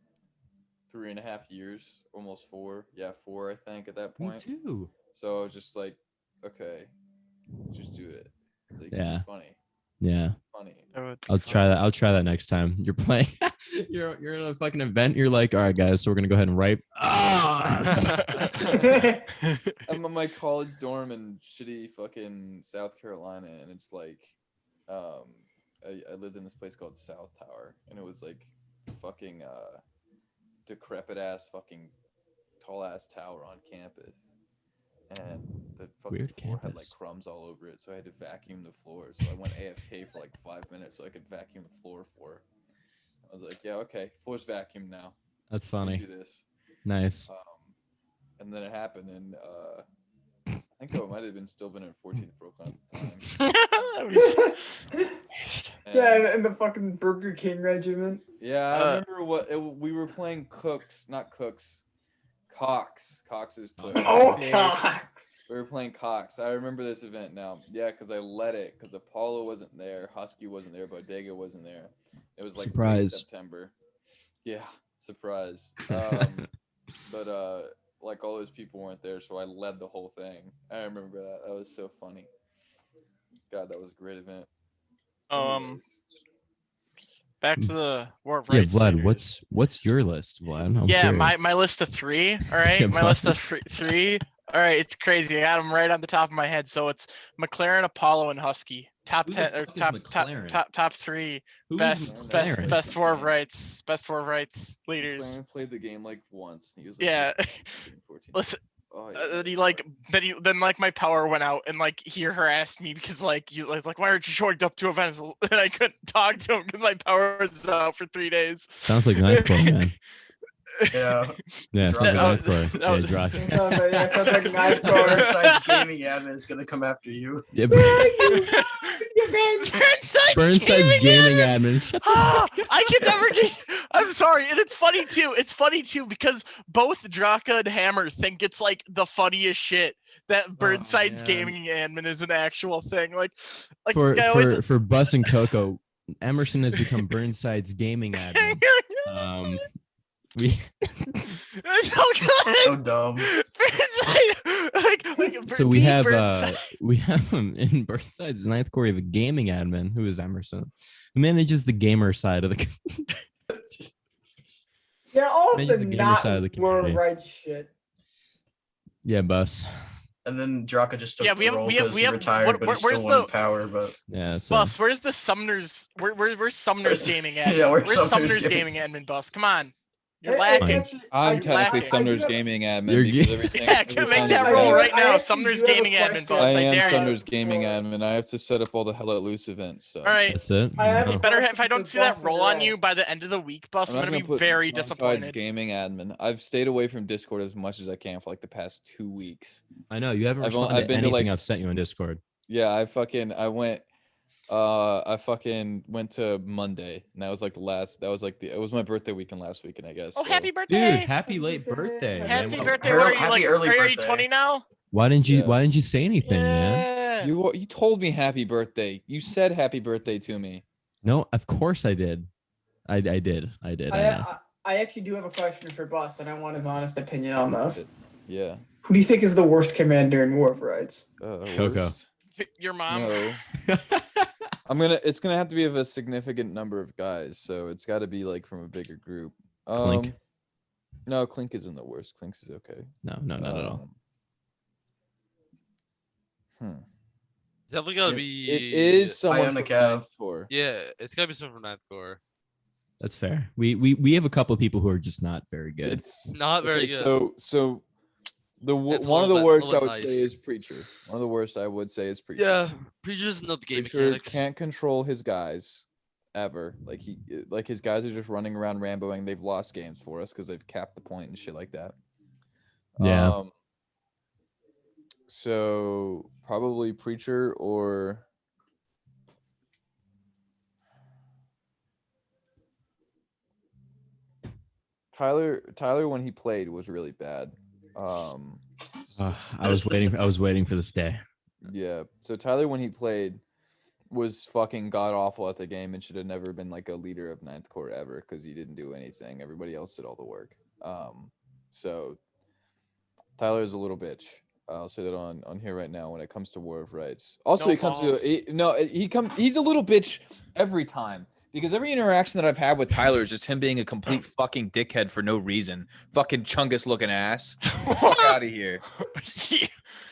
3.5 years, almost 4. Yeah, 4, I think, at that Me point. too. So I was just like, okay, just do it. It's like, Yeah. funny. Yeah. Funny. That would be I'll try fun. that. I'll try that next time. You're playing. you're in a fucking event. You're like, all right, guys. So we're gonna go ahead and wipe. I'm in my college dorm in shitty fucking South Carolina, and it's like, I lived in this place called South Tower, and it was like, fucking decrepit ass fucking tall ass tower on campus, and the fucking Weird floor had like campus. crumbs all over it, so I had to vacuum the floor. So I went AFK for like 5 minutes so I could vacuum the floor for her. I was like, yeah, okay, floor's vacuumed now. That's We can funny. do this. Nice. And then it happened, and I think I might have still been in 14th Brooklyn at the time. Yeah, and the fucking Burger King regiment. Yeah, I remember we were playing Cox. Cox's place. Oh, Nice. Cox. We were playing Cox. I remember this event now. Yeah, because I led it because Apollo wasn't there, Husky wasn't there, Bodega wasn't there. It was like late Surprise. September. Yeah, surprise. But like all those people weren't there, so I led the whole thing. I remember that. That was so funny. God, that was a great event. Anyways. Back to the War of Yeah, Rights. Vlad. leaders. What's your list, Vlad? I'm Yeah, curious. my list of 3. All right, Yeah, my list of boss. 3. All right, it's crazy. I got them right on the top of my head. So it's McLaren, Apollo, and Husky. Top Who the 10 or fuck is top McLaren? top 3 Who's McLaren? best War of Rights leaders. McLaren played the game like once. He was like, Yeah. 14. Listen, Oh, yeah, then he that's like right. then like my power went out and like he harassed me because like he was like, why aren't you showing up to events? And I couldn't talk to him because my power was out for 3 days. Sounds like Ninth Corps, man. Yeah. Yeah, sounds like Ninth Corps. that Yeah, was- Drock. Sounds like Ninth Corps. Burnside gaming admin is gonna come after you. Yeah, Burnside Burnside's gaming admin. admin. Shut the Ah, fuck up. I can never get. I'm sorry, and it's funny too. It's funny too because both Draka and Hammer think it's like the funniest shit that Burnside's man. gaming admin is an actual thing. Like For I always. for Bus and Coco, Emerson has become Burnside's gaming admin. We So So good. dumb. Burnside, like, so we the have Burnside- in Burnside's Ninth Corps, we have a gaming admin who is Emerson, who manages the gamer side of the. Yeah, all of Mention the the gamer not side of the War of community. Rights shit. Yeah, Bus. And then Draka just took Yeah, the we have- role we have- because we he have- retired, what- but he where's still wanted the- power. But Yeah, so Bus, where's the Sumner's? Where's Sumner's gaming admin? Yeah, where's where's Sumner's Sumner's gaming admin, Bus? Come on, you're Hey, lacking. actually, I'm You're technically lacking. Sumner's I do have- gaming admin You're because ga- everything. Yeah, every can make time that we roll play- right now. actually Sumner's do have a gaming admin, question. boss. I I am dare you. Sumner's gaming For- admin. I have to set up all the Hell at Loose event stuff. All right. that's it. I have a No. Better question if I don't for see that Bus roll and on you Ray. by the end of the week, Bus. I'm not gonna gonna be put very Burnside's disappointed. gaming admin. I've stayed away from Discord as much as I can for like the past 2 weeks. I know you haven't I've only- responded I've to been to, anything like- I've sent you on Discord. Yeah, I went to Monday, and that was like it was my birthday weekend last weekend, I guess. Oh, so- happy birthday! Dude, happy late birthday, man. Happy Wow. birthday! Happy What are you like? early Are you birthday. 20 now? Why didn't you Yeah. Why didn't you say anything, man? Yeah. You told me happy birthday. You said happy birthday to me. No, of course I did. I did. I know. I actually do have a question for Bus, and I want his honest opinion on this. Yeah. Who do you think is the worst commander in War of Rights? Coco. worst? Your mom. No. It's gonna have to be of a significant number of guys, so it's got to be like from a bigger group. Clink. No, Clink isn't the worst. Clink's is okay. No, not at all. Definitely gotta It- be. It is someone Ionic from Ave. Ninth Corps. Yeah, it's gotta be someone from Ninth Corps. That's fair. We have a couple of people who are just not very good. It's Not very okay, good. So It's a one of little the bit- worst I little would bit say nice. is Preacher. One of the worst I would say is Preacher. Yeah, Preacher doesn't know the game Preacher mechanics. can't control his guys ever. Like his guys are just running around Ramboing. They've lost games for us because they've capped the point and shit like that. Yeah. So probably Preacher or Tyler. Tyler when he played was really bad. I was waiting for this day. Yeah. So Tyler when he played was fucking god awful at the game and should have never been like a leader of ninth core ever because he didn't do anything. Everybody else did all the work. So Tyler is a little bitch. I'll say that on here right now when it comes to War of Rights. Also, No he comes balls. to he's a little bitch every time. Because every interaction that I've had with Tyler is just him being a complete fucking dickhead for no reason. Fucking chungus looking ass. Get the fuck out of here.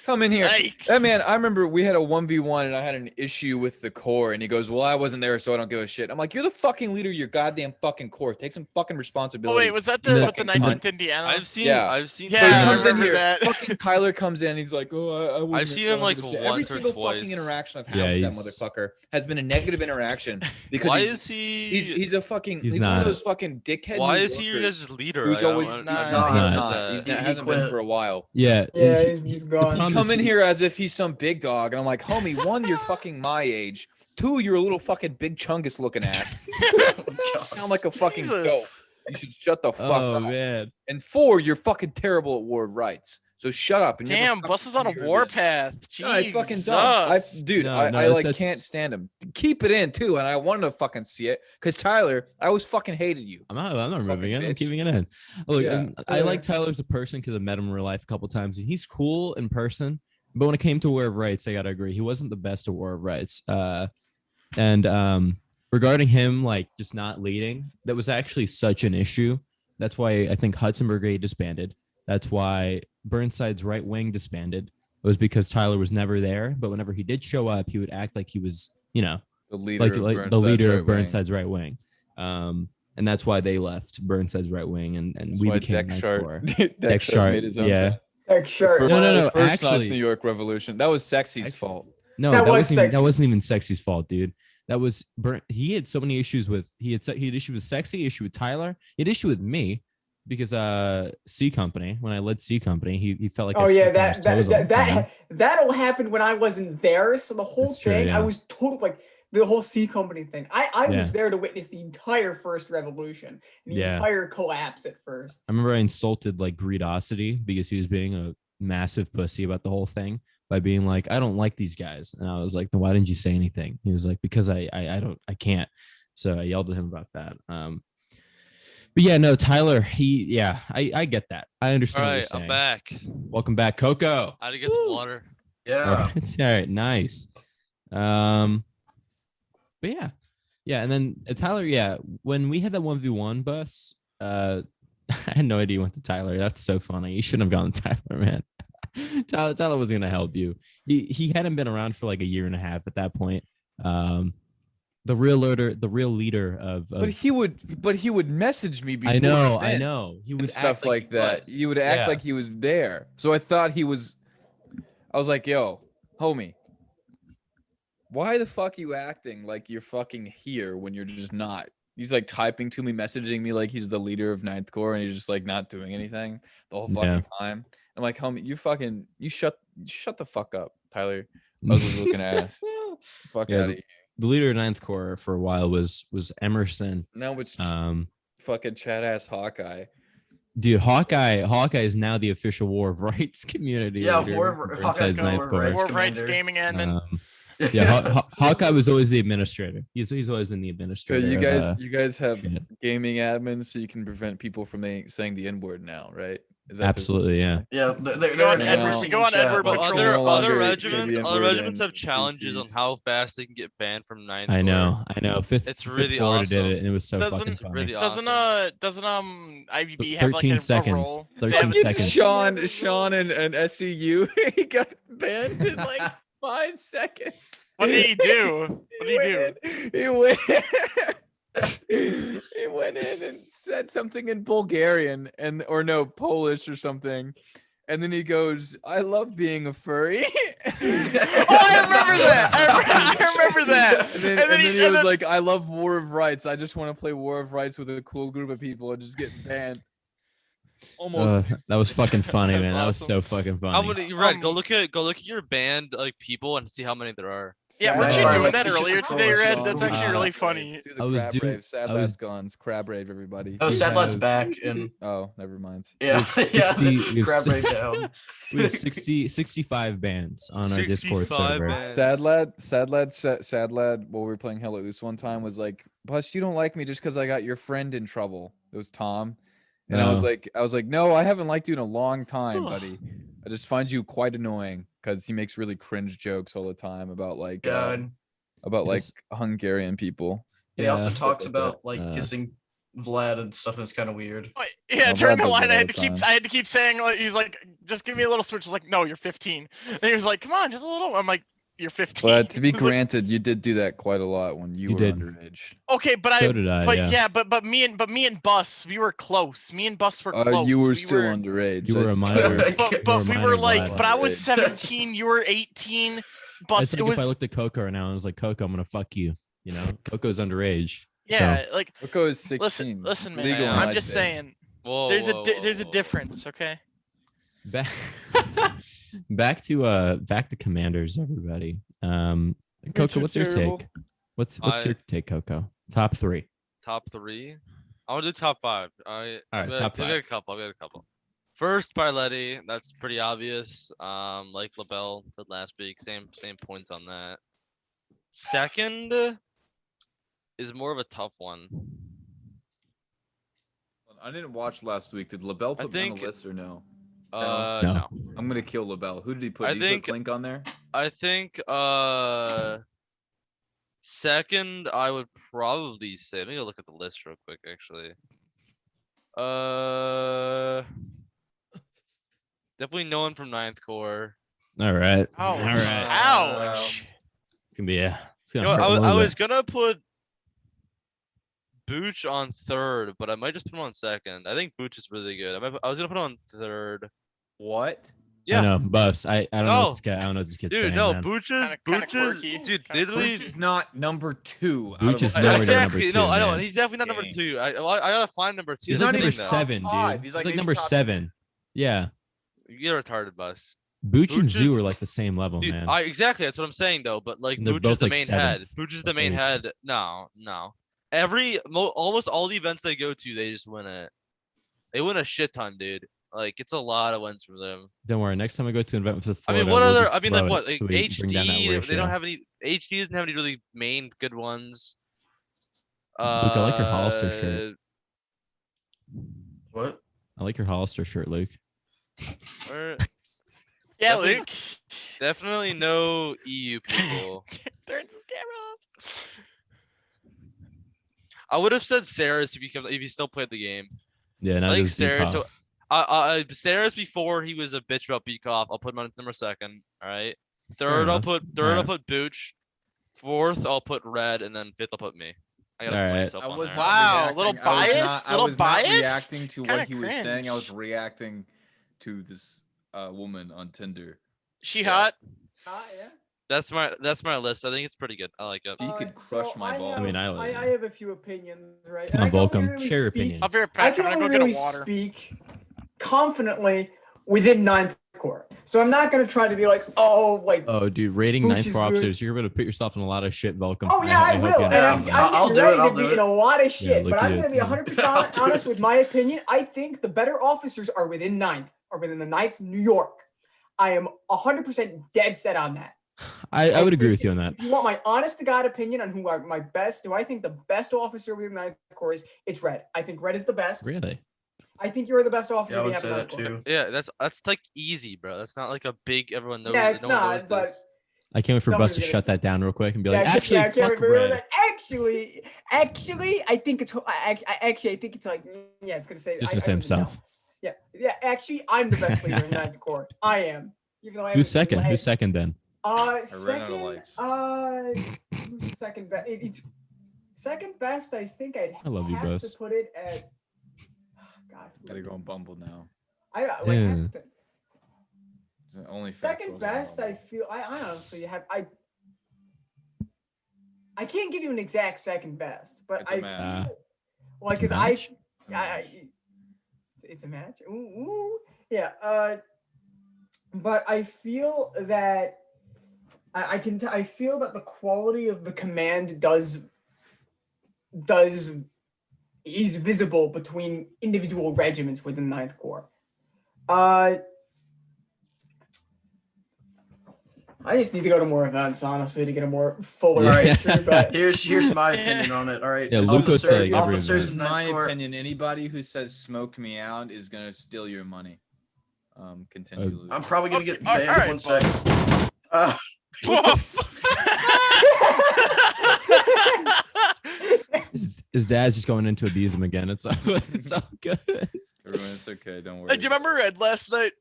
Come in here. Yikes. That man, I remember we had a 1v1 and I had an issue with the core and he goes, well, I wasn't there, so I don't give a shit. I'm like, you're the fucking leader of your goddamn fucking core. Take some fucking responsibility. Oh wait, was that The- with the 19th Indiana? I've seen. Yeah. I've seen. Yeah, So he I comes in remember here. that. Fucking Tyler comes in. He's like, "Oh, I wasn't I've there, seen so I him, don't like, give a shit." Every once or single fucking twice. interaction I've had Yeah, with that he's- motherfucker has been a negative interaction because Why he's, is he? he's a fucking He's he's one not. of those fucking dickhead. Why New is he your Yorkers guys' leader? who's I always don't not. understand he's that. not He hasn't been quit. for a while. Yeah. Yeah, he- he's gone. problem Come is in he- here as if he's some big dog, and I'm like, homie, one, you're fucking my age. Two, you're a little fucking big chungus looking ass. Sound like a fucking Jesus. goat. You should shut the fuck Oh up. man. And four, you're fucking terrible at War of Rights. So shut up. And never Damn, fucking Bus is on come a here again. warpath. No, it's fucking dumb. Jesus. I No, like that's- can't stand him. Keep it in too, and I wanted to fucking see it because Tyler, I always fucking hated you. I'm not removing it. I'm bitch. keeping it in. Look, Yeah. I like Tyler as a person because I met him in real life a couple times, and he's cool in person. But when it came to War of Rights, I gotta agree, he wasn't the best at War of Rights. Regarding him, like just not leading, that was actually such an issue. That's why I think Hudson Brigade disbanded. That's why Burnside's right wing disbanded. It was because Tyler was never there, but whenever he did show up, he would act like he was, The leader, like the leader of Burnside's Burnside's right wing. And that's why they left Burnside's right wing, and we became Ninth Corps. Deck Sharp, made his own yeah. guy. Heck, sure. First- No, First actually- New York Revolution. That was Sexy's fault. No, That was that Sexy. wasn't even Sexy's fault, dude. That was he had so many issues with he had issue with Sexy, issue with Tyler, he had issue with me because C Company, when I led C Company, he felt like I Oh yeah, stepped on his toes all the time. that all happened when I wasn't there. So the whole That's true, thing, yeah. I was total like the whole C Company thing. I Yeah. was there to witness the entire first revolution, the Yeah. entire collapse at first. I remember I insulted like Greedosity because he was being a massive pussy about the whole thing by being like, I don't like these guys. And I was like, then why didn't you say anything? He was like, because I can't. So I yelled at him about that. But yeah, no, Tyler, I get that. I All understand what you're right, saying. I'm back. Welcome back, Coco. I had to get some water. Yeah. It's all right, nice. But yeah, and then Tyler, yeah, when we had that 1v1 bus, I had no idea you went to Tyler. That's so funny. You shouldn't have gone to Tyler, man. Tyler was gonna help you. He hadn't been around for like a year and a half at that point. The real leader of But he would message me before. I know, the event He and would stuff act like that. was. He would act Yeah. like he was there. So I thought he was. I was like, yo, homie, why the fuck you acting like you're fucking here when you're just not? He's like typing to me, messaging me like he's the leader of Ninth Corps, and he's just like not doing anything the whole fucking Yeah. time. I'm like, homie, you shut the fuck up, Tyler. Ugly looking ass. Fuck Yeah, out of here. The leader of Ninth Corps for a while was Emerson. Now it's fucking chat ass Hawkeye. Dude, Hawkeye is now the official War of Rights community. Yeah, leader War of- for Hawkeye's Burnside's got Ninth War of Corps. Rights. War of Rights Commander. Gaming admin. Yeah, Hawkeye was always the administrator. He's always been the So administrator. you of, guys have yeah. gaming admins, so you can prevent people from saying the N word now, right? Is that the- absolutely, yeah. Yeah. Go on in Edward- every go single on chat, Edward like, Patrol. Other no longer say regiments, the other N-word regiments in have challenges on PCs. how fast they can get banned from Ninth I Corps. know. Fifth It's really Florida did awesome. it, and it was so Doesn't- fucking It's funny. really Doesn't IVB 13 have like a seconds. role? 13 Fucking seconds. Sean and SCU, he got banned in like 5 seconds. What did he do? What did he do? He went. He went in and said something in Bulgarian or no Polish or something, And then he goes, "I love being a furry." Oh, I remember that. I remember that. And then he was like, "I love War of Rights. I just want to play War of Rights with a cool group of people and just get banned." Almost. That was fucking funny, man. That's That was awesome. so fucking funny. How many? Red, go look at your band like people and see how many there are. Yeah, weren't you Sad doing Lad, that it's just earlier a today, chorus Red? song. That's actually really funny. Do the I was crab doing- rave. Sad I was- Lad's guns. Crab rave, everybody. Oh, We Sad Lad's have- back and Oh, never mind. yeah, have yeah. 60 we have Crab si- rave down. We have 65 bands on our Discord 65 server. bands. Sad Lad, while we were playing Hell Loose one time, was like, "Plus, you don't like me just because I got your friend in trouble." It was Tom, and I was like, "No, I haven't liked you in a long time, buddy. I just find you quite annoying because he makes really cringe jokes all the time about like God. Yes. Hungarian people." He also Yeah. talks like about that. like kissing Vlad and stuff, and it's kind of weird. Yeah, Oh, during Vlad the does line, it I all had the to keep, time. I had to keep saying, like, he's like, just give me a little switch. I was like, no, you're 15. And he was like, come on, just a little. I'm like, you're 15. But to be He's like, granted, you did do that quite a lot when you You were did. underage. okay, but So did I. but Yeah. yeah, but me and Bus, we were close. Me and Bus were close. You were We still underage. You were a that's- minor. But we were like, Vlad. but I was Underage. 17. You were 18. Bus, It's like it was if I looked at Coco right now and was like, Coco, I'm gonna fuck you. You know, Coco's underage. yeah, So, like Coco is 16. listen, man. Legal in I'm my just state. saying, Whoa, there's whoa, a whoa. difference, okay? back back to Commanders, everybody. Coco, what's your terrible. take? What's your take, Coco? Top 3. Top 3. I want to do top 5. All right, I'll top get a 5. couple. I'll get a couple. First, Barletti. That's pretty obvious. Like LaBelle said last week, same points on that. Second is more of a tough one. I didn't watch last week. Did LaBelle put me on think- the list or no? No. No. I'm gonna kill LaBelle. Who did he put? I Did he think- put Blink on there? I think second I would probably say, let me go look at the list real quick actually. Definitely no one from Ninth Corps. All right. Oh, All right. ouch. It's gonna be it's You gonna know, hurt a I little was bit. gonna put Booch on third, but I might just put him on second. I think Booch is really good. I was gonna put him on third. What? Yeah. I know, Bus. I don't know No. what this guy. I don't know what this kid's Dude, saying. no, man. Booch is Kinda quirky. dude, Kinda literally. Booch is not number 2. out Booch of is a- nowhere near Exactly. number 2, No, I know. man. He's definitely not number Dang. 2. I gotta find number 2. He's He's like not number even top 7, five. dude. He's He's like like maybe number top 7. Yeah. You're retarded, Bus. Booch and Booch Zoo is- are like the same level, Dude, man. exactly. That's what I'm saying though. But like, And they're Booch is both, the like, main head. 7th Booch is the or main 8th. head. No. Almost all the events they go to, they just win it. They win a shit ton, dude. Like, it's a lot of wins from them. Don't worry. Next time I go to an event with I Florida, mean, what we'll other? just I mean, blow like it what? so Like, we bring down that HD. They ratio. don't have any. HD doesn't have any really main good ones. Luke, I like your Hollister shirt. What? I like your Hollister shirt, Luke. Or- Yeah, Definitely- Luke. Definitely no EU people. They're scared. I would have said Saris if he still played the game. Yeah, now I think there's Sarah, Beekoff. Saris before he was a bitch about Beekoff. I'll put him on number 2nd. All right. Third, I'll enough. put Alright. Booch. 4th, I'll put Red, and then 5th, I'll put me. I gotta put Alright. myself I on was there. not Wow, reacting. little I was biased, not- little I was not biased? reacting to Kinda what he was saying. I was cringe. reacting to this woman on Tinder. She Yeah. hot. Yeah. That's my list. I think it's pretty good. I like it. She could crush So my balls. I mean, I like I it. have a few opinions, right? Come And on, I can only Volcom. really Share your speak- opinions. I'll be right I back. can I'm gonna only go get really a water. speak confidently within Ninth Corps. So I'm not going to try to be like, oh, like, Oh, dude, rating Booch ninth is for good. officers, you're gonna put yourself in a lot of shit, Volcom. oh yeah, I hope will. you And understand I'm that. I'll getting do it, ready I'll to do be it. in a lot of shit, look but at I'm it, going to be too. 100% I'll do honest it. with my opinion. I think the better officers are within the ninth New York. I am 100% dead set on that. I would agree with you on that. If you want my honest to God opinion on who I think the best officer within the Ninth Corps is, it's Red. I think Red is the best. Really? I think you're the best officer Yeah, I we would have say in that Ninth Corps. too. Yeah, that's like easy, bro. That's not like a big everyone knows. Yeah, it's no one not, knows but this. I can't wait for Somebody's Bus to gonna shut say- that down real quick and be Yeah, like, I actually, can't fuck remember Red. that. Actually, I think it's. I think it's like. Yeah, it's gonna say. Just I gonna say don't even know. himself. Yeah. Actually, I'm the best leader in Ninth Corps. I am. Even though I Who's haven't second? led- Who's second then? ran out of Second. lights. Who's the second best? It's second best. I think I'd I love you, have Bus. to put it at. God. Gotta go on Bumble now. I like. Yeah. have to- Only second best, I feel. I honestly have. I can't give you an exact second best, but It's a I match. feel like It's a match? it's a match. Ooh, yeah. But I feel that I feel that the quality of the command is visible between individual regiments within Ninth Corps. I just need to go to more events, honestly, to get a more fuller Yeah. picture. But Here's my opinion on it. All right. Yeah, Luke goes to, like, every officers This is in my Ninth Corps. opinion. Anybody who says "smoke me out" is gonna steal your money. Continue. Luke. I'm probably gonna Okay, get banned. alright, One sec. His dad's just going in to abuse him again. It's all good. Everyone, it's okay. Don't worry. Do you remember Red last night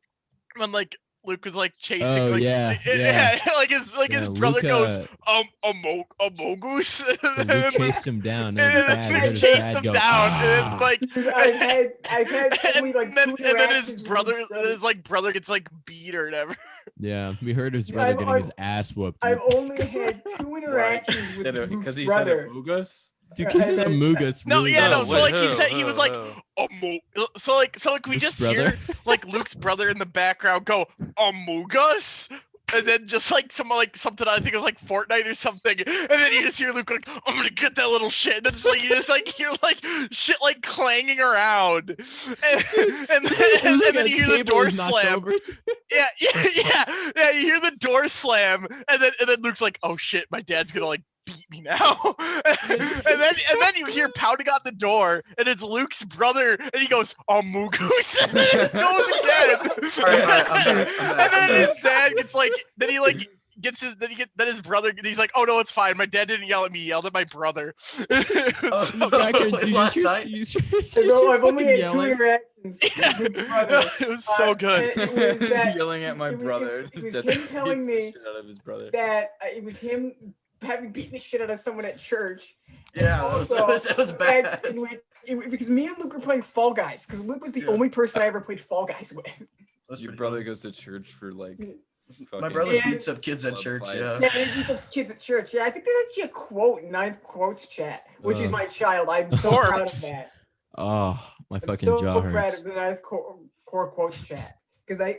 when like Luke was like chasing? Oh, like, yeah. like his brother goes Amogus. So Luke chased him down, and his And dad then heard his chased dad him go, down, "Ah." and like, Dude, I've had only like and then two his interactions with brother, his his like brother gets like beat or whatever. Yeah, we heard his Yeah, brother I've- getting his ass whooped. I've only had two interactions with Luke's Because he brother. said Amogus. Dude, because and then- Amogus No, really yeah, no. got So away. like he said, he was like, so like we Luke's just brother? hear like Luke's brother in the background go Amogus. And then just like something I think it was like Fortnite or something, and then you just hear Luke like, "I'm gonna get that little shit." And then just like you just like hear like shit like clanging around, and then you hear the door slam. Yeah. You hear the door slam, and then Luke's like, "Oh shit, my dad's gonna like beat me now." and then you hear pounding on the door, and it's Luke's brother, and he goes, "Amogus," and then it goes again. All right, I'm back, And then his dad gets like, then his brother, he's like, "Oh no, it's fine. My dad didn't yell at me. He yelled at my brother." Last night? No, I've only had two interactions Yeah. with Luke's brother. It was so good. It was that Yelling at my it was- brother. it was That him beats telling the me shit out of his brother. that it was him having beaten the shit out of someone at church. Yeah, it was bad. Because me and Luke were playing Fall Guys. Because Luke was the Yeah. only person I ever played Fall Guys with. That's Your pretty brother funny. goes to church for like. My fucking- brother Yeah. beats up kids at Blood church. fights. Yeah. Yeah, they beat the kids at church. Yeah, I think there's actually a quote in Ninth Quotes chat, which is my child. I'm so proud of Corpse. that. Oh, my I'm fucking so jaw proud hurts. of the Ninth Core Quotes chat. Because I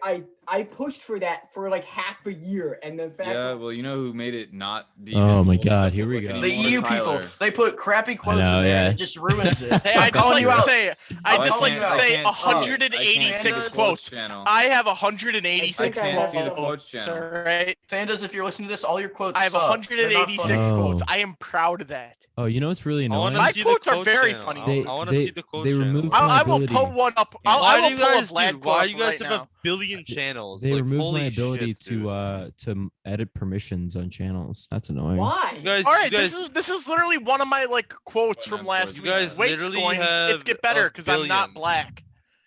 pushed for that for like half a year, and the fact Yeah, well, you know who made it not be. Oh my visible? God, here we Look go. The anymore, EU Tyler. people, they put crappy quotes know, in there, yeah. and it just ruins it. Hey, I'm I just calling like you to out. say, I I'm just like calling to you out. say I can't see it. I can't see 186 the quotes. channel. I have I 186 think I can't see the also- quotes quotes. channel. Alright, Pandas, if you're listening to this, all your quotes I have suck. They're not 186 funny. Oh. quotes. I am proud of that. Oh, you know what's really I want annoying? to My see quotes the are quote very channel. funny. I want They- to see the quote they channel. removed I will ability. pull one up. Why I do will you pull guys, up Lad dude? Why quote you guys right have now. a billion channels? They like, removed holy my ability shit, dude. to edit permissions on channels. That's annoying. Why? You guys, All right, you guys, this is literally one of my like quotes What from on last quotes? week. You guys Wait, literally Scoins, it's have get better a because I'm not billion. black.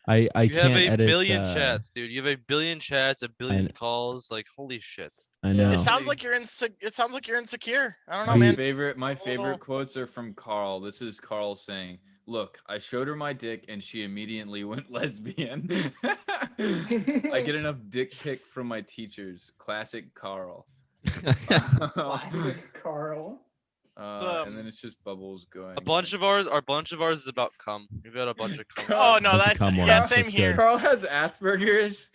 I you can't have a edit. billion chats, dude. You have a billion chats, a billion and- calls. Like, holy shit. I know. It sounds like you're insecure. I don't know, Are you- man. My Little- favorite quotes are from Carl. This is Carl saying, "Look, I showed her my dick and she immediately went lesbian." I get enough dick pic from my teachers. Classic Carl. Classic Carl. And then it's just bubbles going. A bunch of ours is about cum. We've got a bunch of cum. Oh no, Bunch of that cum yeah, ones, same that's here. good. Carl has Asperger's,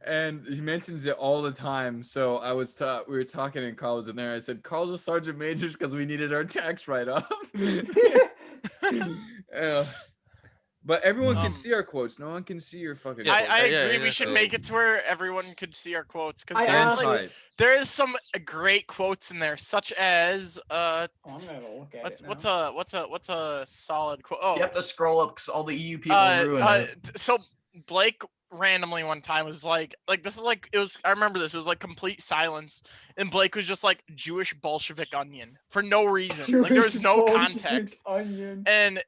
and he mentions it all the time. So we were talking, and Carl was in there. I said, "Carl's a sergeant major because we needed our tax write-off." But everyone can see our quotes. No one can see your fucking. Yeah, quotes. I yeah, agree. yeah, We should so- make it to where everyone could see our quotes because I there's honestly- like Type. there is some great quotes in there, such as Oh, I'm gonna look at it now. what's a solid quote? Oh, You have to scroll up because all the EU people ruin it. so Blake randomly one time was like this is like it was. I remember this. It was like complete silence, and Blake was just like Jewish Bolshevik onion for no reason. Like there was no Jewish context. Onion. And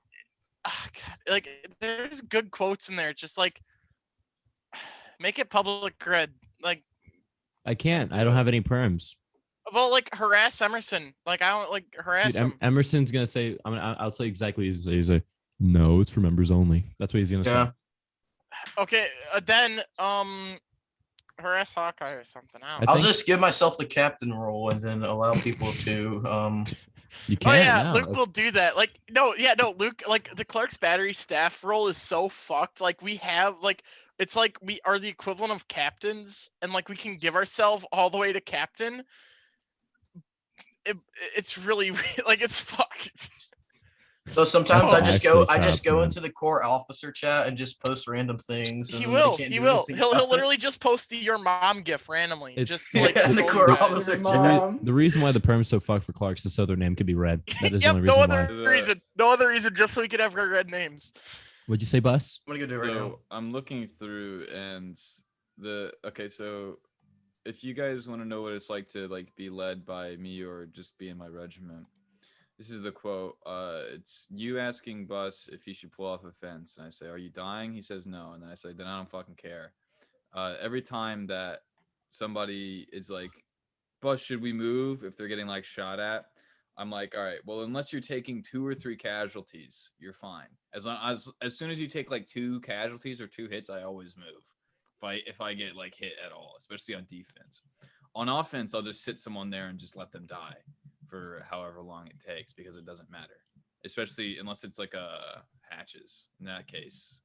God, like there's good quotes in there. It's just like make it public cred. Like, I can't. I don't have any perms. well, like harass Emerson. Like I don't like harass Dude, him. Emerson's gonna say. I'll tell you exactly. He's like, no, it's for members only. That's what he's gonna Yeah. say. Okay, then harass Hawkeye or something. I I don't know. I'll think- just give myself the captain role and then allow people to You Oh can't. yeah, no. Luke will do that. Like no, Luke. Like the Clark's Battery staff role is so fucked. Like we have like it's like we are the equivalent of captains, and like we can give ourselves all the way to captain. It's really like it's fucked. So sometimes Oh. I just Actually, go man. into the core officer chat and just post random things. He and will. they can't He do will. anything He'll about it. literally just post the your mom gif randomly. It's- Just Yeah, like and the troll core you guys. officer Your chat. mom. The reason why the perm's so fucked for Clark's is so their name could be read. That is the Yep. only No reason other why. reason. No other reason. Just so we could have our red names. What'd you say, Bus? I'm gonna go do it right now. So I'm looking through and so if you guys want to know what it's like to like be led by me or just be in my regiment, this is the quote. It's you asking Bus if he should pull off a fence, and I say, "Are you dying?" He says no, and then I say, "Then I don't fucking care." Every time that somebody is like, "Bus, should we move?" If they're getting like shot at, I'm like, "All right, well, unless you're taking 2 or 3 casualties, you're fine. As soon as you take like 2 casualties or 2 hits, I always move. If I get like hit at all, especially on defense. On offense, I'll just sit someone there and just let them die for however long it takes because it doesn't matter. Especially unless it's like a hatches. In that case,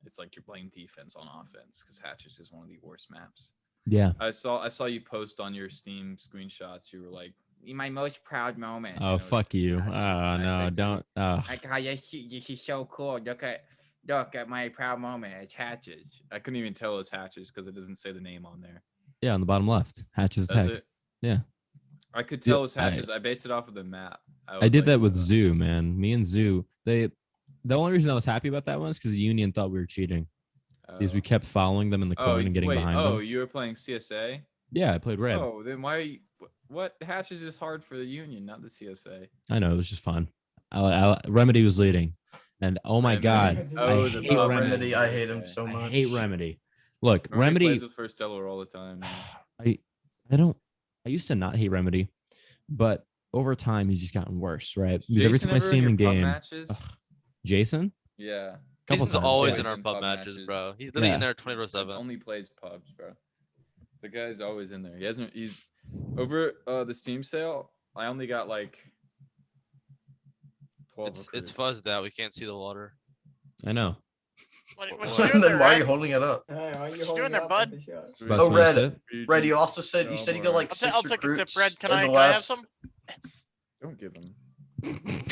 it's like you're playing defense on offense because hatches is one of the worst maps. Yeah. I saw you post on your Steam screenshots. You were like, "My most proud moment." Oh, fuck you. Hatches. Oh, And I no, think don't. Oh. like, oh, this is so cool. Look at my proud moment. It's hatches. I couldn't even tell it was hatches because it doesn't say the name on there. Yeah, on the bottom left. Hatches That's attack. it. Yeah. I could Dude, tell it was hatches. I based it off of the map. I was did like, that with Zoo, man. Me and Zoo. The only reason I was happy about that one is because the Union thought we were cheating. Because we oh. kept following them in the corner and getting wait, behind oh, them. you were playing CSA? Yeah, I played red. Oh, then why? Are you, what hatches is hard for the Union, not the CSA? I know, it was just fun. Remedy was leading. And oh my Remedy. God. Oh, I the hate top Remedy. I hate him so I much. hate Remedy. Look, Remedy Remedy. plays with First Stellar all the time. man. I used to not hate Remedy, but over time he's just gotten worse, right? Because every Jason time I ever see him in your pub game, matches? Jason, Yeah. couple Jason's times, always yeah. in our In pub pub matches, matches. bro. He's literally in Yeah. there 24/7. Only plays pubs, bro. The guy's always in there. He's over the Steam sale. I only got like 12. It's recruits. fuzzed out. We can't see the water. I know. What Well, you doing And there, then why are you Red? holding it up? Hey, why you What you holding doing there, up bud? with the shot? Bus, Oh, wanna Red. sip? Red, you also said you said you got like 6 I'll take a sip, recruits Red. Can in I the can I have last- some? Don't give him.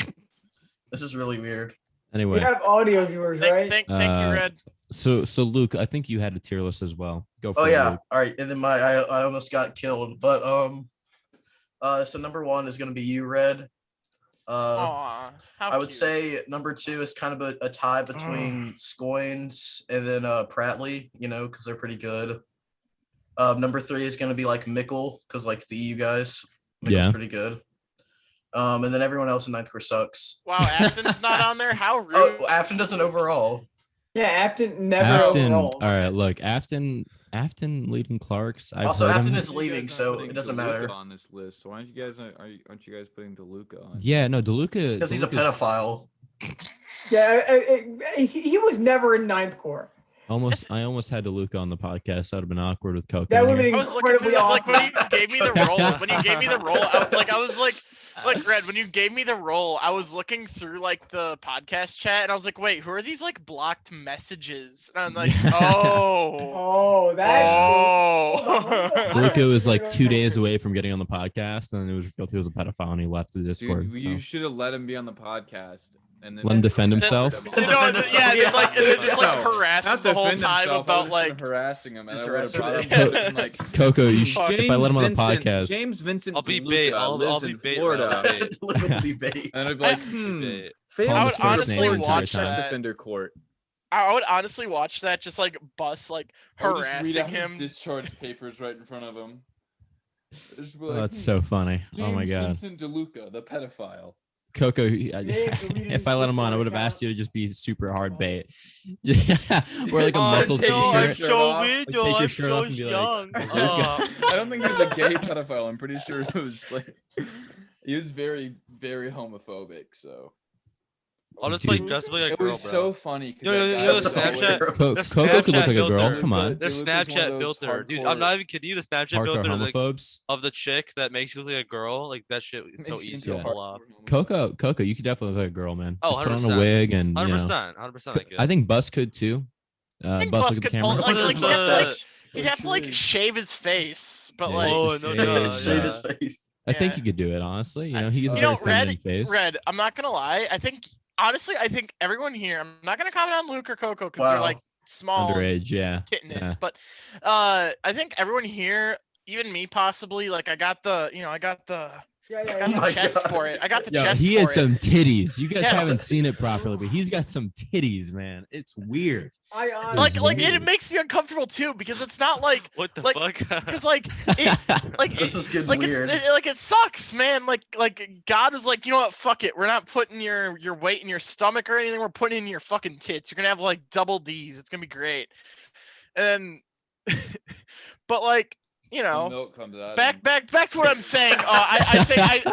This is really weird. We Anyway, have audio viewers, right? Thank you, Uh, Red. so Luke, I think you had a tier list as well. Go for Oh it, yeah. Luke. All right. And then I almost got killed. But so number 1 is gonna be you, Red. Aw, how I would cute. say number 2 is kind of a tie between Scoins and then Pratley, because they're pretty good. Number 3 is gonna be like Mickle, because like the EU guys. Mickle's Yeah. pretty good. And then everyone else in 9th core sucks. Wow, Afton's not on there. How rude. Oh, Afton doesn't overall. Yeah, Afton never Afton. All overall. right, look, Afton leading Clark's. I've Also, heard Afton him. is leaving, so it doesn't matter. On this list, why aren't you guys? Aren't you guys putting DeLuca on? Yeah, no, DeLuca. Because he's a DeLuca's pedophile. Yeah, he was never in 9th core. I almost had DeLuca on the podcast. That would have been awkward with Coco. That in would here. have I been was looking through incredibly that, like when awkward. you gave me the role, I was like, look, Red, when you gave me the role, I was looking through like the podcast chat and I was like, wait, who are these like blocked messages? And I'm like, oh. Oh, that's Oh. DeLuca was like 2 days away from getting on the podcast, and it was revealed he was a pedophile, and he left the Discord. Dude, so. you should have let him be on the podcast and then Let him defend Then- himself? You know, Defend yeah, himself, then, like, and then just like No, harass him not the whole defend time himself, I about would've like been harassing him. Just And I would've harassing brought him. up and, like, Coco, you Fuck. if I let him on the Vincent- podcast, James Vincent. I'll be DeLuca bait. I'll lives be in bait. Florida. I'll bait. Literally bait. And I'd be like, Bait. failed Call I him would his first honestly name the entire watch time. that. sex offender court. I would honestly watch that, just like Bus like I would just read harassing out his him. discharge papers right in front of him. Just be Oh, like, that's so funny. Oh my James god. Vincent DeLuca, the pedophile. Coco, deleted if I let his him on, I would have Discord asked you to just be super hard bait. Yeah, wear like a Oh, muscle take your t-shirt. shirt off. Like, take your shirt off and be like, I don't think he was a gay pedophile. I'm pretty sure it was like he was very, very homophobic. So I'll just Dude. like dress up like a It girl, was bro. so funny. 'cause Yo, that yo, guy yo, was the so Snapchat- weird. Coco The could look like a Snapchat girl. filter. Come on. The Luke is one Snapchat of those filter, dude. I'm hardcore- not even kidding you. The Snapchat Hardcore filter like, homophobes. of the chick that makes you look like a girl, like that shit is so Makes you easy into to a pull off. hardcore Coco, you could definitely look like a girl, man. Oh, Just put on a 100%. wig and 100%, 100%. I I think Bus could too. I think Bus, Bus look at the could pull camera. like, With like his he'd have to like mustache. he'd have to like Actually. shave his face, but Yeah, like Oh, the no, shades, no, Shave yeah. his face. I think Yeah. he could do it. Honestly, I- he's a you very know, feminine face. Red, I'm not gonna lie. I think honestly, I think everyone here. I'm not gonna comment on Luke or Coco because they're Wow. like small Underage, yeah. titness, yeah. but I think everyone here, even me possibly, like I got the Yeah, I got the Oh my chest God. for it. I got the Yo, chest he for has it. some titties. You guys Yeah. haven't seen it properly, but he's got some titties, man. It's weird. I like It's like weird. it makes me uncomfortable too because it's not like What the Like, fuck? because like like This it, is getting like weird. it sucks, man. Like God was like, you know what? Fuck it. We're not putting your weight in your stomach or anything. We're putting it in your fucking tits. You're gonna have like double D's. It's gonna be great. And but like The milk comes out. back to what I'm saying. I think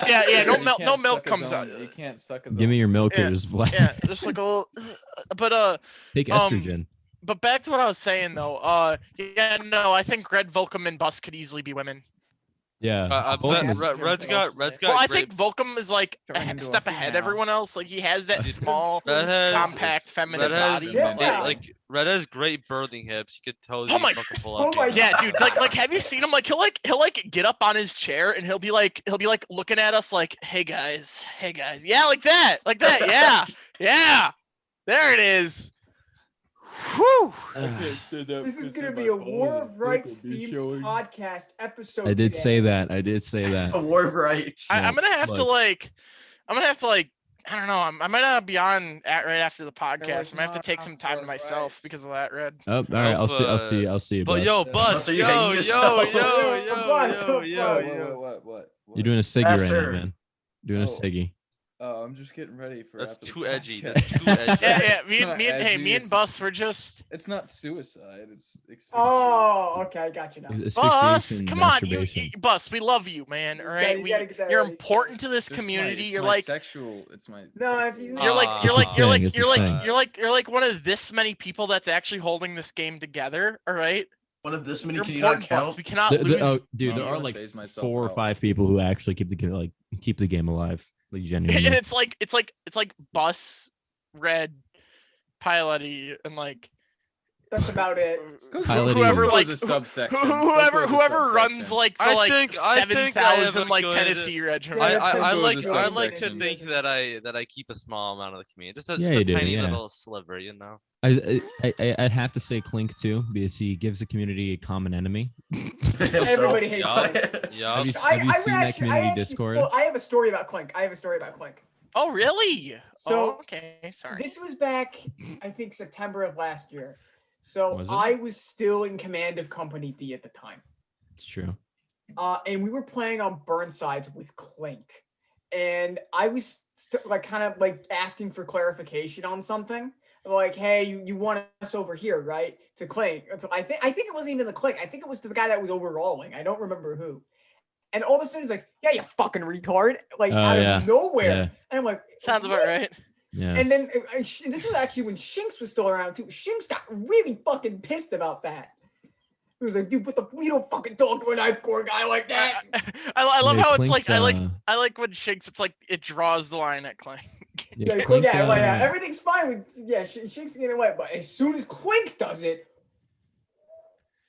yeah. No milk comes out. You can't suck his Give me own. your milk Yeah, here, Vlad. Yeah, just like a little. But Take estrogen. But back to what I was saying though. Yeah, no, I think Red, Volcom, and Bus could easily be women. Yeah. I Volcom bet is- Red's got Well, I great. think Volcom is like Turning a into a step ahead female. everyone else. Like he has that Dude, small, Red has compact, feminine Red has body. Yeah. but, like, like Red has great birthing hips. You could totally Oh my- fucking pull oh up. my yeah, dude. Like, have you seen him? Like, he'll get up on his chair and he'll be like looking at us like, hey guys, yeah, like that, yeah. There it is. Whew. This is gonna be a War of Rights themed podcast episode. I did today. say that. I did say that. A war of rights. I'm gonna have to Look. I don't know. I might not be on right after the podcast. it's I'm gonna have to not take some time to for myself rights. because of that, Red. Oh, all right. I'll see you. But Bus. yo, Bus. Bus, So you yo, hate yo, yourself. What? You're doing a Siggy Yes, right sir. now, man. Doing a Oh. Siggy. Oh, I'm just getting ready for. That's after the too edgy. podcast. That's too edgy. Yeah. Me Not and me edgy, and it's- Bus were just. It's not suicide. It's asphyxiation. Oh, okay, I got you now. Bus, Asphyxiation, come on, you, masturbation. Bus. We love you, man. All You right, gotta- you gotta get that you're ready. important to this It's my- community. it's You're my like, sexual. It's my. No, it's- sexual- you're like, you're It's like, a you're thing, like, it's a you're like, thing. you're like one of this many people that's actually holding this game together. All right, One of this many you're can you not important, Bus. count? We cannot The- lose. oh, dude, I'm there are gonna like phase myself 4 or out. 5 people who actually keep the game alive, like genuinely. And it's like Bus, Red, Piloty, and like That's about it. Piloting whoever is- like Coco's a subsection. whoever Coco's a runs subsection. like the I like think I have 7,000 a like good- Tennessee regiment. Yeah, I Coco's like a I like to subsection. think that I keep a small amount of the community, just Yeah, a you do, tiny yeah. little sliver, you know. I'd have to say Clink too, because he gives the community a common enemy. Everybody hates Yeah. Clink. Yeah. Have you I seen would that actually- community I actually- Discord? Well, I have a story about Clink. Oh really? So, oh, okay, sorry. This was back, I think, September of last year. So Was it? I was still in command of Company D at the time. It's true. And we were playing on Burnsides with Clink. And I was kind of asking for clarification on something. Like, hey, you want us over here, right? To Clink. And so I think it wasn't even the Clink. I think it was to the guy that was overalling. I don't remember who. And all of a sudden he's like, yeah, you fucking retard. Like, Oh, out yeah. of nowhere. Yeah. And I'm like, Sounds about "What?" right. Yeah. And then this was actually when Shinx was still around too. Shinx got really fucking pissed about that. He was like, dude, you don't fucking talk to a knife core guy like that. I love Yeah, how it's Clink's, like I like when Shinx. It's like it draws the line at Clank. Yeah, Clink, everything's fine with Shinx getting away, but as soon as Clink does it,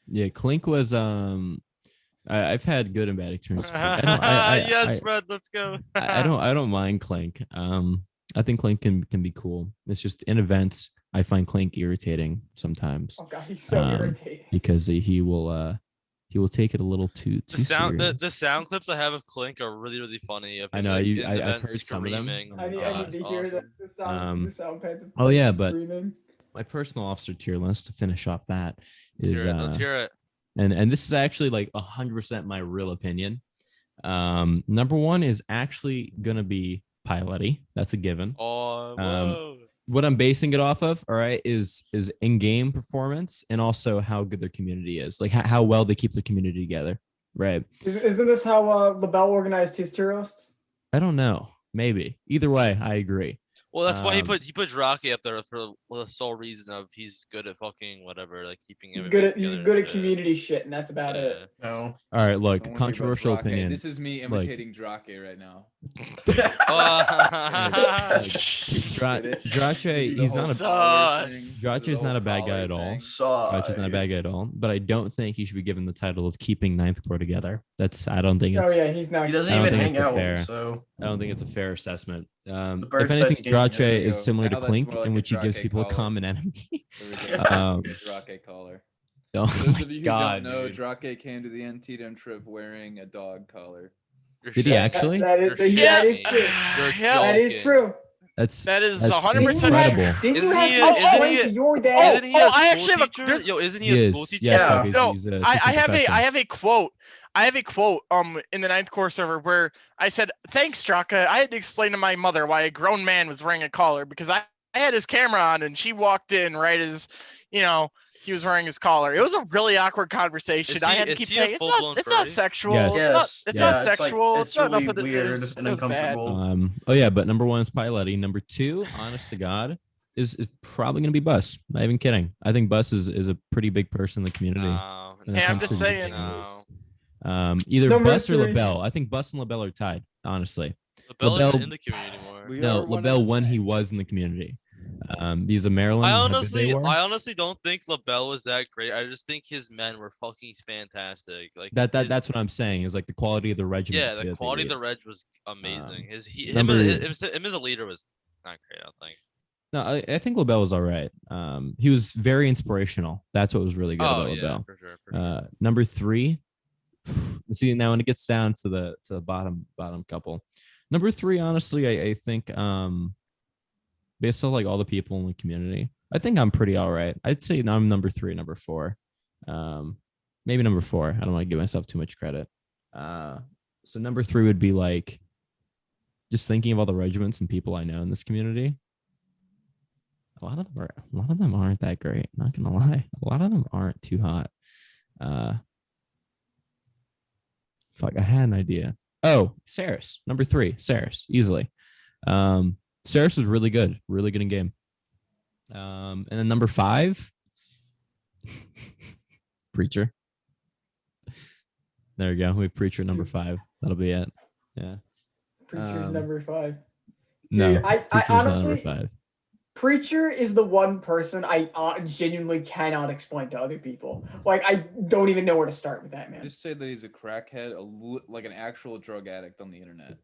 yeah, Clink was I've had good and bad experiences. with Clink. I Yes, Red, let's go. I don't mind Clink. I think Clink can be cool. It's just in events I find Clink irritating sometimes oh god, he's so irritating. because he will take it a little too serious. The sound clips I have of Clink are really funny. Of I him, know, like, you- in I've events heard some of them. screaming. I need it's to hear awesome. the sound pads of Oh, yeah, Clink but- screaming. My personal officer tier list to finish off that is Let's hear it. and this is actually like 100% my real opinion. Number 1 is actually gonna be Piloty. That's a given. Oh, whoa. What I'm basing it off of, all right, is in-game performance and also how good their community is, like how well they keep the community together, right? Isn't this how LaBelle organized his tier lists? I don't know, maybe. Either way, I agree. Well, that's why he Um, put Rocky up there for the sole reason of he's good at fucking whatever, like keeping He's everybody good at together and shit. community shit, and that's about it. No. All right, look, Don't wanna hear about controversial Drake. opinion. This is me Like- imitating Drake right now. Drache, he's not a Drache's not a bad guy at all. Drache's not a bad guy at all. But I don't think he should be given the title of keeping ninth core together. I don't think Oh it's. yeah, he's not. He doesn't I don't even think hang it's a out. fair- So I don't think it's a fair assessment. bird If anything, size game, Drache there we is go. similar to Now that's Clink, more like in a which he gives Drache people a collar. common enemy. There we go. Um, Drake collar. Oh For my those of you who god, don't know, dude. Drake came to the NTDM trip wearing a dog collar. You're Did he shitting. actually? That You're is, that is shitting. true. You're Yeah, That is joking. true. That's That is that's 100% incredible. Didn't you Isn't have he- to isn't explain he- to your dad? Isn't he a I school actually have a- teacher? there's- Yo, isn't he He a school is. teacher? Yes, Yeah. Doug, he's No, an I assistant have professor. I have a quote. I have a quote in the ninth core server where I said, "Thanks, Straka. I had to explain to my mother why a grown man was wearing a collar because I had his camera on and she walked in right as he was wearing his collar. It was a really awkward conversation. Is I he- had to is keep he a saying full-blown it's not furry? sexual. Yes. It's yes, not it's yeah, not it's like- sexual. it's It's not really nothing. weird It was and bad. uncomfortable. Oh yeah, but number one is Piletti. Number two, honest to God, is probably gonna be Bus. Not even kidding. I think Bus is a pretty big person in the community. No, when it Hey, I'm comes just to saying. no. Either Number Bus or three. LaBelle. I think Bus and LaBelle are tied. Honestly, LaBelle LaBelle- isn't in the community anymore. We no, are one and LaBelle the when he same. was in the community. He's a Maryland. I how good they were. honestly don't think LaBelle was that great. I just think his men were fucking fantastic. Like his- that's what I'm saying. Is like the quality of the regiment. yeah, too, the that they quality of lead. the reg was amazing. Him number- as a leader was not great. I don't think. No, I think LaBelle was all right. He was very inspirational. That's what was really good Oh about yeah, LaBelle. for sure. Number three. See now when it gets down to the bottom couple. Number three, honestly, I think based on like all the people in the community, I think I'm pretty all right. I'd say I'm number three, number four. Maybe number four. I don't want to give myself too much credit. So number three would be like just thinking of all the regiments and people I know in this community. A lot of them aren't that great. Not gonna lie, a lot of them aren't too hot. Fuck, I had an idea. Oh, Saris, number three, Saris, easily. Saris is really good in game. And then number five, Preacher. There we go. We have Preacher number five. That'll be it. Yeah. Preacher's number 5. No, Dude, I Preacher's not honestly- number 5. Preacher is the one person I genuinely cannot explain to other people. Like, I don't even know where to start with that, man. Just say that he's a crackhead, like an actual drug addict on the internet.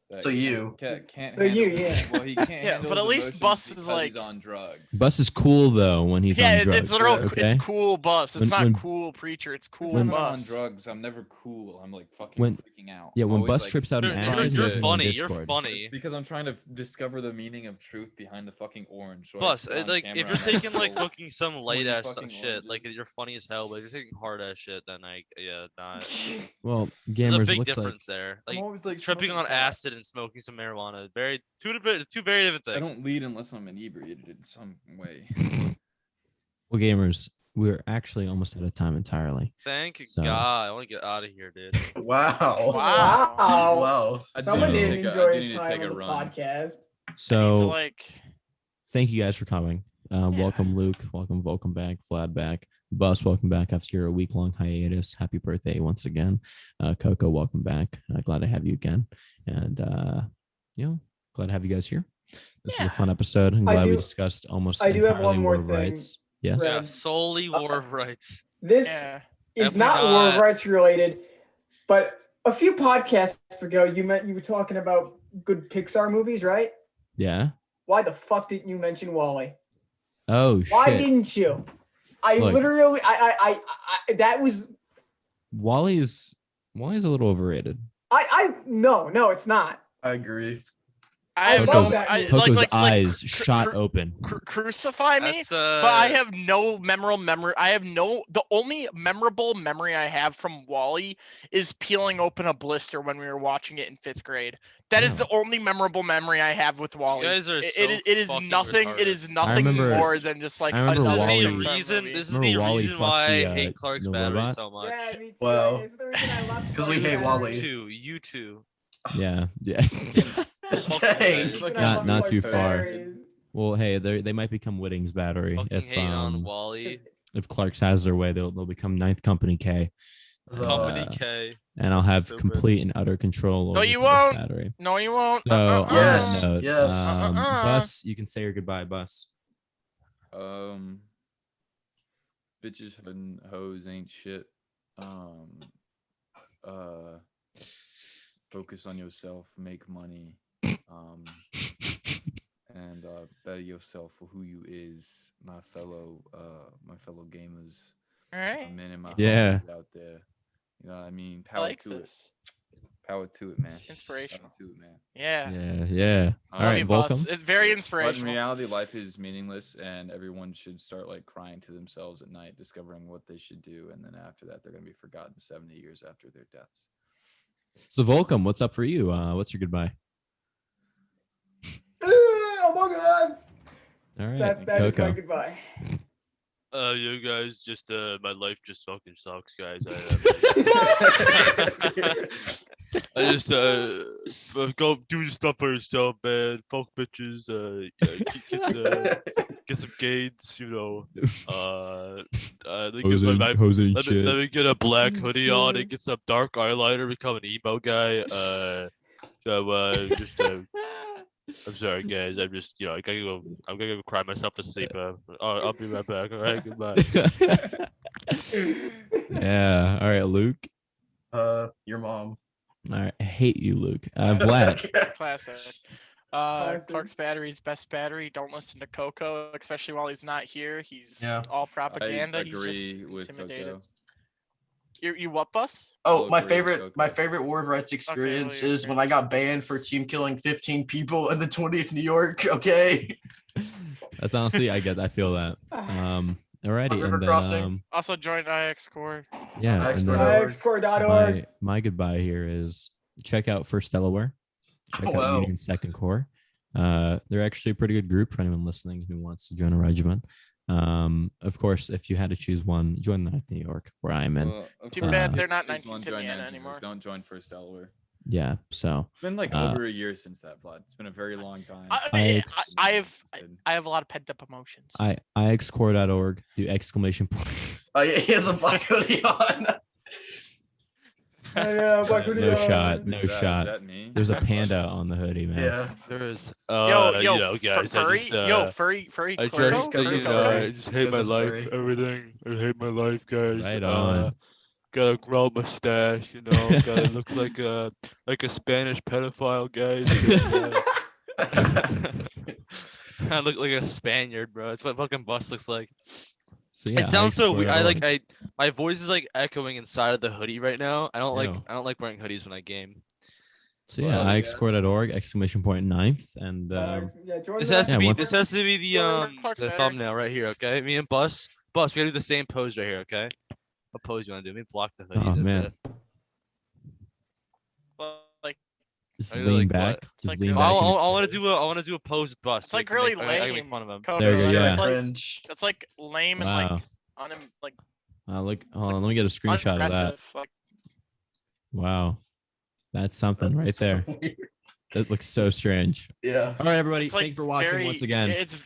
That So you. can't So you, handle- yeah. Well, he can't Yeah, handle but his at least emotions Bus is because like- he's on drugs. Bus is cool though when he's on drugs. it's literal. Okay. It's cool bus. It's When- not cool preacher. It's cool When I'm on bus. drugs, I'm never cool. I'm like fucking When- freaking out. Yeah, I'm when always, Bus like, trips out an You're, acid, you're he's on funny. You're Discord. funny. It's because I'm trying to discover the meaning of truth behind the fucking orange. So I Plus, put on like camera if you're and I taking like roll. fucking some 20 light ass fucking shit, like oranges. you're funny as hell, but if you're taking hard ass shit, then like yeah, not. Well, There's a gamers big looks like difference there. I'm Like always like tripping smoking on pot. acid and smoking some marijuana, two very different things. I don't lead unless I'm inebriated in some way. well, gamers. We're actually almost out of time entirely. Thank So- God, I want to get out of here, dude. Wow. Wow. Wow. I do Someone need to didn't take a- I enjoy do his need to time take on a the run. podcast. I need to, So like, thank you guys for coming. Welcome Luke. Welcome back. Vlad back. Bus, welcome back after a week-long hiatus. Happy birthday once again. Coco, welcome back. Glad to have you again. And glad to have you guys here. This was Yeah. a fun episode. I'm I glad we do- discussed almost I do have entirely one more War of thing. Rights. Yes. Right. Yeah, solely War of Rights. This yeah. is Definitely not War of not. Rights related, but a few podcasts ago, you were talking about good Pixar movies, right? Yeah. Why the fuck didn't you mention Wally? Oh Why shit. didn't you? I Look. literally, I that was, Wally's a little overrated. no, it's not. I agree. I have love no. that I, movie. Coco's like, eyes cru- shot cru- open. Crucify me. That's But I have no memorable memory. The only memorable memory I have from Wally is peeling open a blister when we were watching it in 5th grade. That is the only memorable memory I have with Wally. guys are It- so it is fucking nothing. It retarded. is nothing remember- more than just like I remember This is Wally- the Pixar reason. movie. This is Remember the Wally reason fucked why the, I hate Clark's the battery robot? so much. Yeah, me too. Wow. It's the reason I love 'Cause we Clark hate Battery. Wally. You too. Yeah. Yeah. Dang. Fucking Not too far. Batteries. Well, hey, they might become Whitting's battery Fucking if hating on Wally. if Clark's has their way. They'll become Ninth Company K. Company Uh, K. And I'll That's have stupid. complete and utter control No, over you Clark's won't. battery. No, you won't. So on Yes, that note, yes. Bus, you can say your goodbye, Bus. Bitches and hoes ain't shit. Focus on yourself, make money, and better yourself for who you is, my fellow gamers. All right. Men and my Yeah. homies out there. You know what I mean? I Power like to this. it. Power to it, man. Inspirational. Power to it, man. Yeah. Yeah. All Love right, you, welcome. boss. It's very But in inspirational. reality, life is meaningless, and everyone should start like crying to themselves at night, discovering what they should do, and then after that, they're gonna be forgotten 70 years after their deaths. So Volcom, what's up for you? What's your goodbye? Among Us. All right, That is my Coco. goodbye. You guys, just my life just fucking sucks, guys. I just go do stuff for yourself, man. Fuck bitches. Get some gains, you know. Let me let me get a black hoodie on and get some dark eyeliner, become an emo guy. I'm sorry, guys. I'm just, I gotta go. I'm gonna go cry myself to sleep. I'll be right back. All right, goodbye. Yeah. All right, Luke. Your mom. All right, I hate you, Luke. Vlad. Classic. Classic. Clark's battery's best battery. Don't listen to Coco, especially while he's not here. He's Yeah. all propaganda. I He's just agree with intimidated. Coco. You what, Bus? Oh, I'll my agree with favorite my Coco. favorite War of Rights experience well, you're is when I got banned for team killing 15 people in the 20th New York. Okay. That's honestly, I feel that. Alrighty, River and then Crossing. Also joined IX Core. yeah, and then IXCore.org. my goodbye here is check out First Delaware, check out Wow. Union Second Corps. They're actually a pretty good group for anyone listening who wants to join a regiment. Of course, if you had to choose one, join the 9th New York, where I'm in. Well, of Too course, bad if they're you not choose one, 19th join Indiana 9th New York. anymore. Don't join First Delaware. Yeah, so It's been like over a year since that, Vlad. It's been a very long time. I have a lot of pent up emotions. IXCore.org, do exclamation point. Oh yeah, he has a black hoodie on. No shot, no Is shot. that me? There's a panda on the hoodie, man. Yeah. There's Yo, guys, furry, furry. I Clerigo? just, Coco's Furry furry. I just hate my Coco's life, furry. everything. I hate my life, guys. Right on. Gotta grow a mustache, gotta look like a Spanish pedophile, guys. I look like a Spaniard, bro. That's what fucking Bus looks like. So yeah, It sounds so weird. IXCore.org. My voice is like echoing inside of the hoodie right now. I don't Ew. like wearing hoodies when I game. So yeah, Well, yeah. IXCore.org, exclamation point 9th, and This has to Yeah, be once- this has to be Clark's the better. thumbnail right here, okay? Me and Bus, we gotta do the same pose right here, okay? What pose you wanna do? Let me block the hoodie. oh a man, bit. Like just I really lean like back, what? just like lean really- back. I and- wanna do a pose with Bus. It's so like we can really make- I can make lame. fun of him. Coco, There you go, it's yeah. like Cringe. it's like lame and Wow. like like Look, hold on, let me get a screenshot of that. unimpressive. Like Wow, that's something That's right so there. weird. That looks so strange. Yeah. All right, everybody, it's like thank you for watching very- once again. It's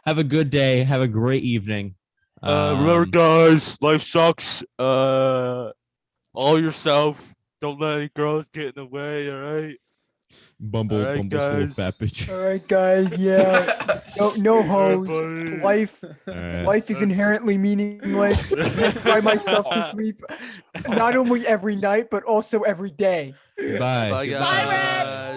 Have a good day. Have a great evening. Remember, guys, life sucks. All yourself. Don't let any girls get in the way. All right. Bumble's All right, little guys. fat bitch. All right, guys. Yeah. No hoes. buddy. Life All right. Life is That's- inherently meaningless. I cry myself to sleep not only every night, but also every day. Bye. Bye, Goodbye. guys.